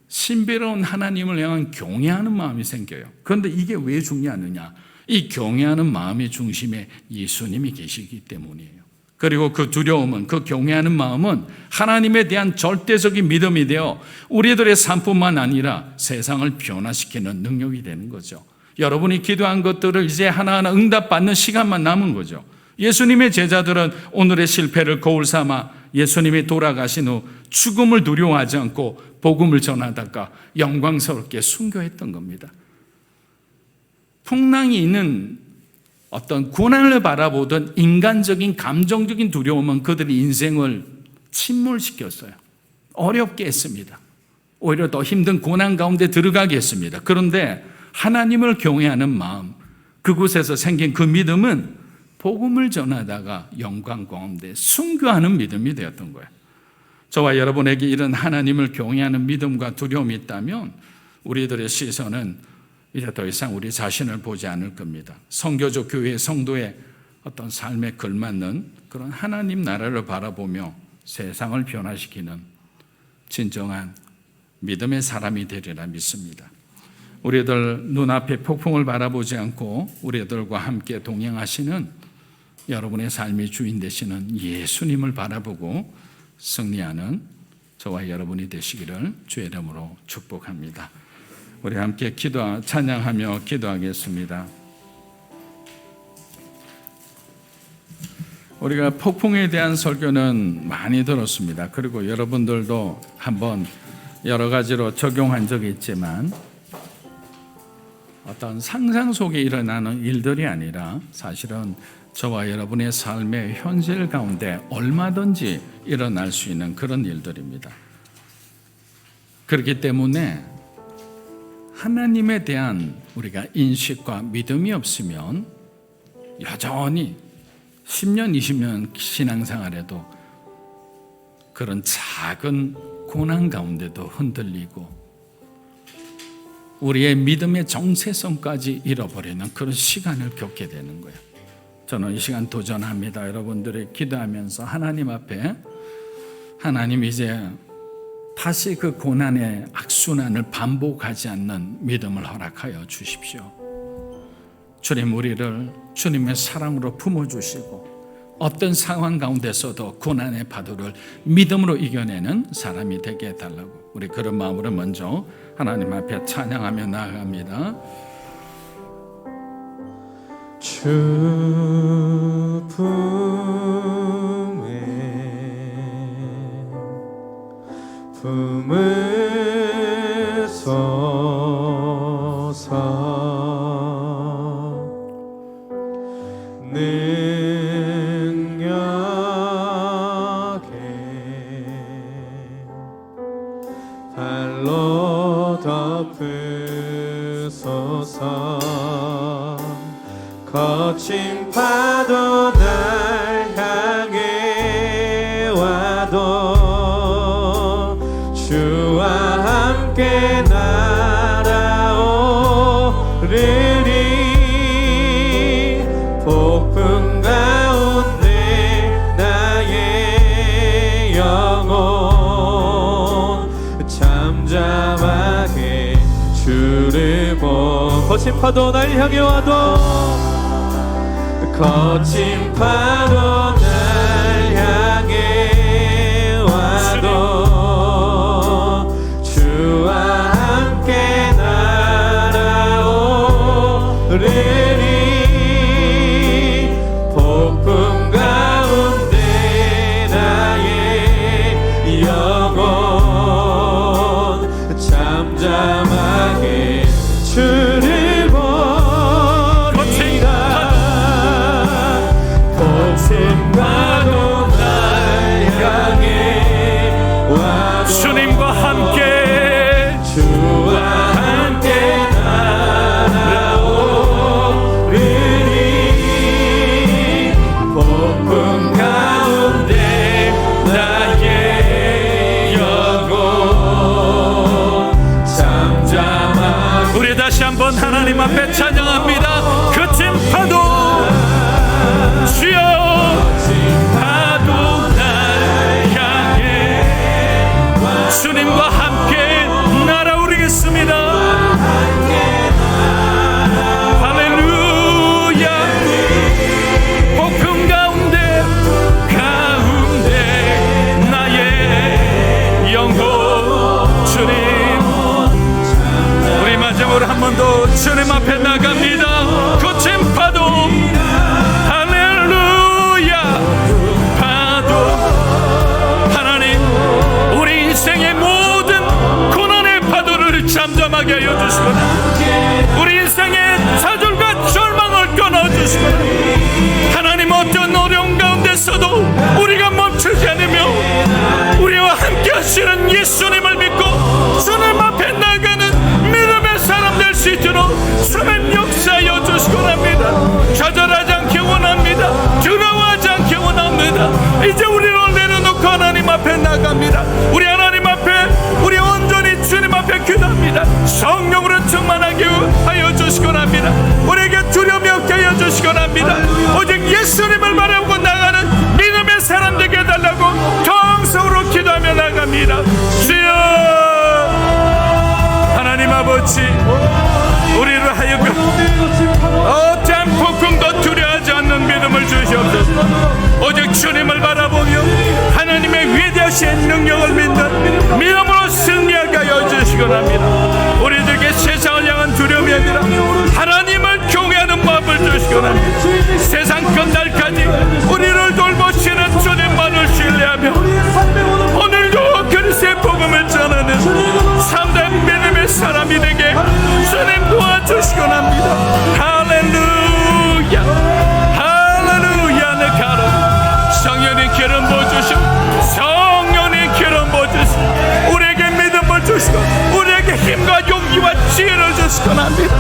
신비로운 하나님을 향한 경외하는 마음이 생겨요. 그런데 이게 왜 중요하느냐? 이 경외하는 마음의 중심에 예수님이 계시기 때문이에요. 그리고 그 두려움은, 그 경외하는 마음은 하나님에 대한 절대적인 믿음이 되어 우리들의 삶뿐만 아니라 세상을 변화시키는 능력이 되는 거죠. 여러분이 기도한 것들을 이제 하나하나 응답받는 시간만 남은 거죠. 예수님의 제자들은 오늘의 실패를 거울 삼아 예수님이 돌아가신 후 죽음을 두려워하지 않고 복음을 전하다가 영광스럽게 순교했던 겁니다. 풍랑이 있는 어떤 고난을 바라보던 인간적인 감정적인 두려움은 그들의 인생을 침몰시켰어요. 어렵게 했습니다. 오히려 더 힘든 고난 가운데 들어가게 했습니다. 그런데 하나님을 경외하는 마음, 그곳에서 생긴 그 믿음은 복음을 전하다가 영광 가운데 순교하는 믿음이 되었던 거예요. 저와 여러분에게 이런 하나님을 경외하는 믿음과 두려움이 있다면 우리들의 시선은 이제 더 이상 우리 자신을 보지 않을 겁니다. 선교적 교회 성도의 어떤 삶에 걸맞는 그런 하나님 나라를 바라보며 세상을 변화시키는 진정한 믿음의 사람이 되리라 믿습니다. 우리들 눈앞에 폭풍을 바라보지 않고 우리들과 함께 동행하시는 여러분의 삶의 주인 되시는 예수님을 바라보고 승리하는 저와 여러분이 되시기를 주의 이름으로 축복합니다. 우리 함께 찬양하며 기도하겠습니다. 우리가 폭풍에 대한 설교는 많이 들었습니다. 그리고 여러분들도 한번 여러 가지로 적용한 적이 있지만 어떤 상상 속에 일어나는 일들이 아니라 사실은 저와 여러분의 삶의 현실 가운데 얼마든지 일어날 수 있는 그런 일들입니다. 그렇기 때문에 하나님에 대한 우리가 인식과 믿음이 없으면 여전히 10년, 20년 신앙생활에도 그런 작은 고난 가운데도 흔들리고 우리의 믿음의 정체성까지 잃어버리는 그런 시간을 겪게 되는 거예요. 저는 이 시간 도전합니다. 여러분들이 기도하면서 하나님 앞에, 하나님 이제 다시 그 고난의 악순환을 반복하지 않는 믿음을 허락하여 주십시오. 주님, 우리를 주님의 사랑으로 품어주시고 어떤 상황 가운데서도 고난의 파도를 믿음으로 이겨내는 사람이 되게 해달라고, 우리 그런 마음으로 먼저 하나님 앞에 찬양하며 나아갑니다. 주 품에 서서 능력에 발로 덮으소서. 거친 파도 날 향해 와도 주와 함께 날아오르리. 폭풍 가운데 나의 영혼 잠잠하게 주를 보. 거친 파도 날 향해 와도, 거친 파도 날 향해 와도 주와 함께 날아오르리. 폭풍 가운데 나의 영혼 잠잠하게 주를 파도 날 향해 와도 주님과 함께, 주와 함께 날아오르리. 폭풍 가운데 나의 영혼 잠잠하게. 우리 다시 한번 하나님 앞에 찬양합니다. 거친 파도 주여, 파도 날 향해 주님과 함께 날아오르겠습니다. 할렐루야. 폭풍 가운데 나의 영혼 주님. 우리 마지막으로 한 번 더 주님 앞에 나갑니다. 거친 파도, 잠잠하게 하여 주시고, 우리 인생의 좌절과 절망을 끊어주시고, 하나님 어떤 어려운 가운데서도 우리가 멈추지 않으며 우리와 함께 하시는 예수님을 믿고 주님 앞에 나가는 믿음의 사람 될 수 있도록 주님 역사하여 주시고 합니다. 좌절하지 않게 원합니다. 두려워하지 않게 원합니다. 이제 우리를 내려놓고 하나님 앞에 나갑니다. 우리 하나님 앞에 우리 온전히 주님 앞에 기도합니다. 성령으로 충만하게 하여 주시고 합니다. 우리에게 두려움이 없게 하여 주시고 합니다. 오직 예수님을 바라보고 나가는 믿음의 사람 되게 해달라고 통성으로 기도하며 나갑니다. 주여, 하나님 아버지, 우리를 하여금 어떠한 폭풍도 두려워하지 않는 믿음을 주시옵소서. 오직 주님을 바라보며 하나님의 위대하신 능력을 믿는 믿음으로 승리하게 하여 주시기 합니다. 우리들에게 세상을 향한 두려움이 아니라 하나님을 경외하는 마음을 주시기 합니다. 세상 끝날까지 우리를 돌보시는 주님만을 신뢰하며 오늘도 그리스도의 복음을 전하는 참된 믿음의 사람이 되게 주님 도와주시기 합니다. 할렐루야, 할렐루야. 내 가로 성령의 기름 부어주시고, 성령의 기름 부어주시고, 우리에게 믿음을 주시고 우리에게 힘과 용기와 지혜를 주시고 합니다.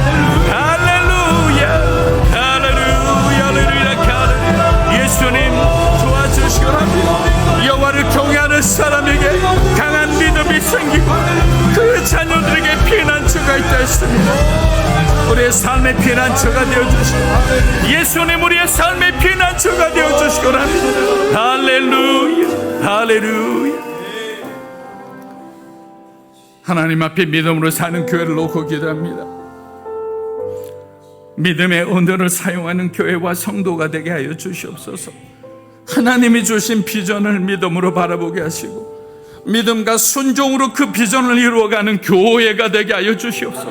할렐루야, 할렐루야, 할렐루야. 예수님 도와주시고 합니다. 여호와를 경외하는 사람에게 강한 믿음이 생기고 그의 자녀들에게 피난처가 있다 했습니다. 우리의 삶의 피난처가 되어주시고, 예수님 우리의 삶의 피난처가 되어주시고 합니다. 할렐루야, 할렐루야. 하나님 앞에 믿음으로 사는 교회를 놓고 기도합니다. 믿음의 언어를 사용하는 교회와 성도가 되게 하여 주시옵소서. 하나님이 주신 비전을 믿음으로 바라보게 하시고 믿음과 순종으로 그 비전을 이루어가는 교회가 되게 하여 주시옵소서.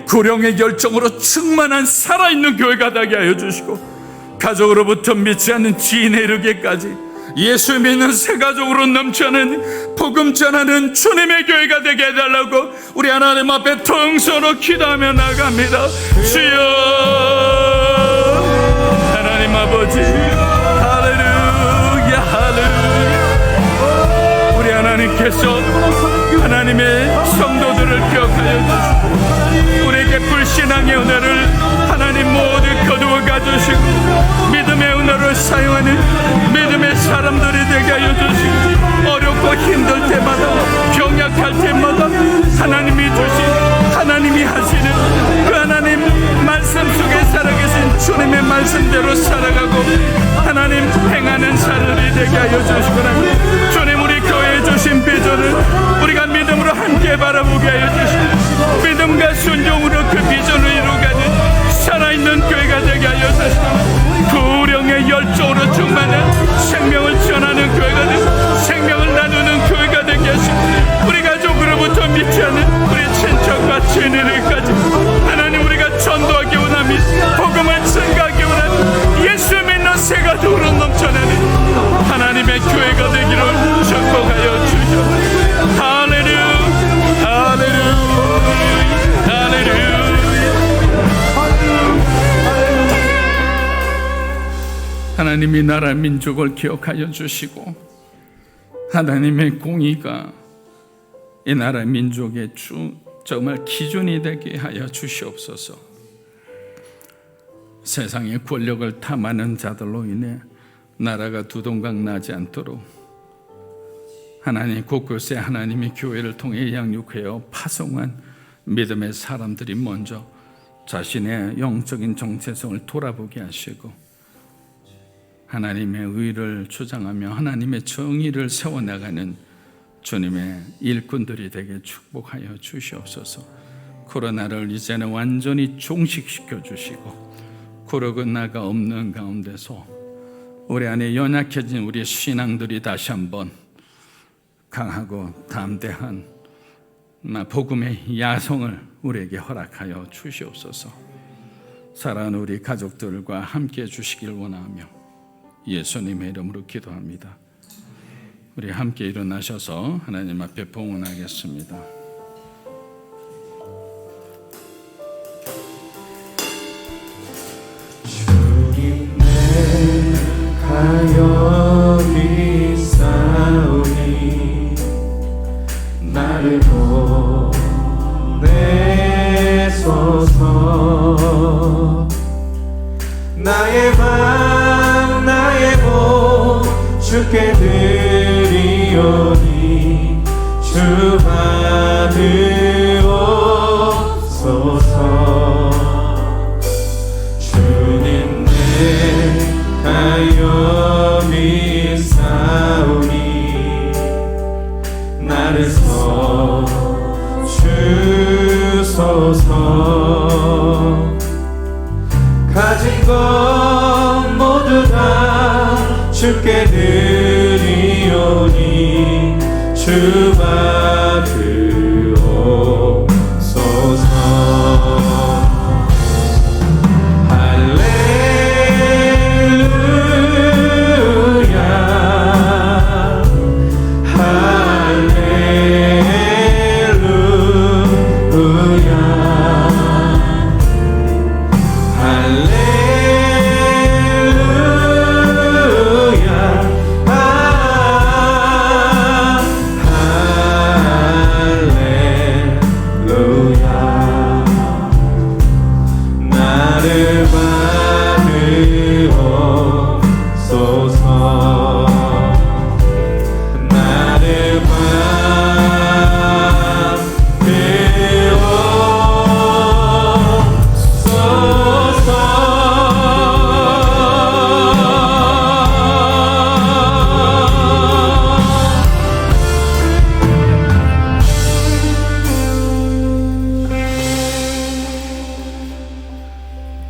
구령의 열정으로 충만한 살아있는 교회가 되게 하여 주시고 가족으로부터 믿지 않는 지인에 이르기까지 예수 믿는 새 가족으로 넘쳐나는 복음 전하는 주님의 교회가 되게 해달라고 우리 하나님 앞에 통서로 기도하며 나갑니다. 주여 하나님 아버지, 할렐루야 할렐루야. 우리 하나님께서 하나님의 성도들을 기억하여 주시고 우리에게 불신앙의 은혜를 하나님 모두 거두어 가주시고 믿음의 은혜를 사용하는 믿음의 사람들이 되게 하여 주시고 어렵고 힘들 때마다 병약할 때마다 하나님이 주신 하나님이 하시는 그 하나님 말씀 속에 살아계신 주님의 말씀대로 살아가고 하나님 행하는 사람들이 되게 하여 주시거나 주님 우리 교회에 주신 비전을 우리가 믿음으로 함께 바라보게 하여 주시고 믿음과 순종으로 그 비전을 이루어가는 살아있는 교회가 되게 하여 주시고 구령의 열정으로 충만한 생명을 전하는 교회가 되고 생명을 나누는 교회가 되게 하시고 우리 가족으로부터 믿지 않는 우리 친척과 친인들까지 하나님 우리가 전도하기 원하며 복음을 증가하기 원하며 예수 믿는 새 가족으로 넘쳐나는 하나님의 교회가 되기를 축복하여 주시옵소서. 할렐루야 할렐루야 할렐루야. 하나님이 나라 민족을 기억하여 주시고 하나님의 공의가 이 나라 민족의 정말 기준이 되게 하여 주시옵소서. 세상의 권력을 탐하는 자들로 인해 나라가 두동강 나지 않도록 하나님 곳곳에 하나님의 교회를 통해 양육하여 파송한 믿음의 사람들이 먼저 자신의 영적인 정체성을 돌아보게 하시고 하나님의 의를 주장하며 하나님의 정의를 세워나가는 주님의 일꾼들이 되게 축복하여 주시옵소서. 코로나를 이제는 완전히 종식시켜 주시고 코로나가 없는 가운데서 우리 안에 연약해진 우리 신앙들이 다시 한번 강하고 담대한 복음의 야성을 우리에게 허락하여 주시옵소서. 사랑하는 우리 가족들과 함께 해주시길 원하며 예수님의 이름으로 기도합니다. 우리 함께 일어나셔서 하나님 앞에 봉헌하겠습니다. 주님 내가 여기 있사오니 나를 보내소서. 나의 방 나의 복 주께 드리오니 주 받으옵소서. 주님 내가 여기 있사오니 나를 서주소서. 가진 것 모두 다 주께 드리오니 주 받으옵소서. 할렐루야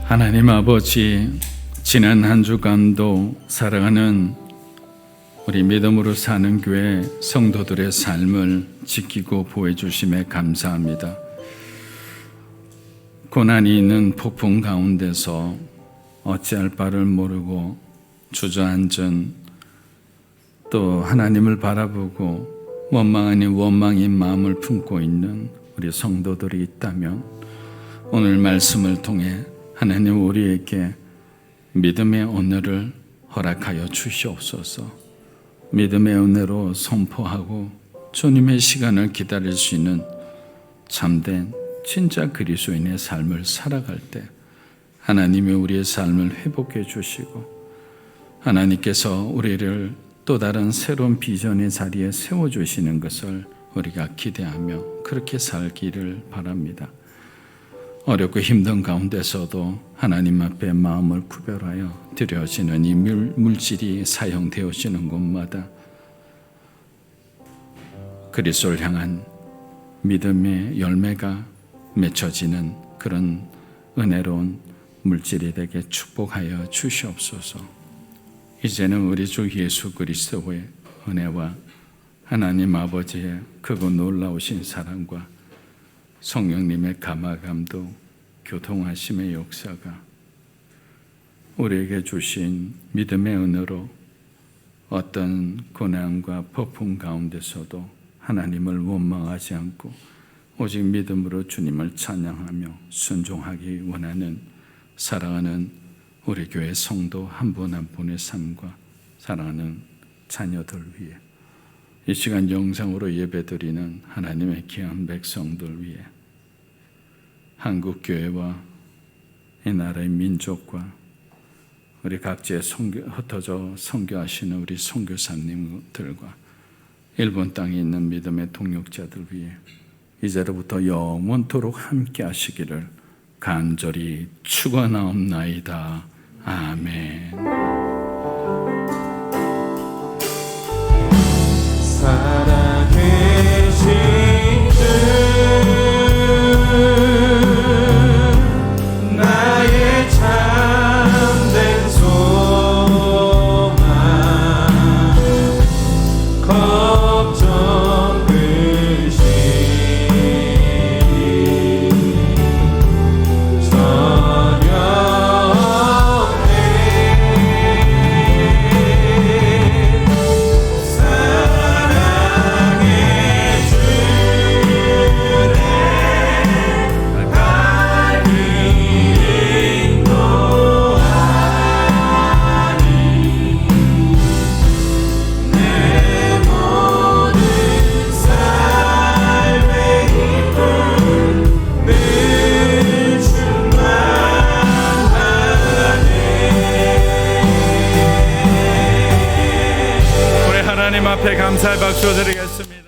하나님 아버지, 지난 한 주간도 사랑하는 우리 믿음으로 사는 교회 성도들의 삶을 지키고 보호해주심에 감사합니다. 고난이 있는 폭풍 가운데서 어찌할 바를 모르고 주저앉은, 또 하나님을 바라보고 원망 아닌 원망인 마음을 품고 있는 우리 성도들이 있다면 오늘 말씀을 통해 하나님 우리에게 믿음의 은혜를 허락하여 주시옵소서. 믿음의 은혜로 선포하고 주님의 시간을 기다릴 수 있는 참된 진짜 그리스도인의 삶을 살아갈 때 하나님이 우리의 삶을 회복해 주시고 하나님께서 우리를 또 다른 새로운 비전의 자리에 세워주시는 것을 우리가 기대하며 그렇게 살기를 바랍니다. 어렵고 힘든 가운데서도 하나님 앞에 마음을 구별하여 드려지는 이 물질이 사용되어지는 곳마다 그리스도를 향한 믿음의 열매가 맺혀지는 그런 은혜로운 물질이 되게 축복하여 주시옵소서. 이제는 우리 주 예수 그리스도의 은혜와 하나님 아버지의 크고 놀라우신 사랑과 성령님의 감화감도 교통하심의 역사가 우리에게 주신 믿음의 은혜로 어떤 고난과 폭풍 가운데서도 하나님을 원망하지 않고 오직 믿음으로 주님을 찬양하며 순종하기 원하는 사랑하는 우리 교회 성도 한 분 한 분의 삶과 사랑하는 자녀들 위해 이 시간 영상으로 예배드리는 하나님의 귀한 백성들 위해 한국교회와 이 나라의 민족과 우리 각지에 흩어져 선교하시는 우리 선교사님들과 일본 땅에 있는 믿음의 동역자들 위해 이제로부터 영원토록 함께 하시기를 간절히 축원하옵나이다. 아멘. 살아계신 주 나의 참된 소망 걱정 근심 하나님 앞에 감사의 박수 드리겠습니다.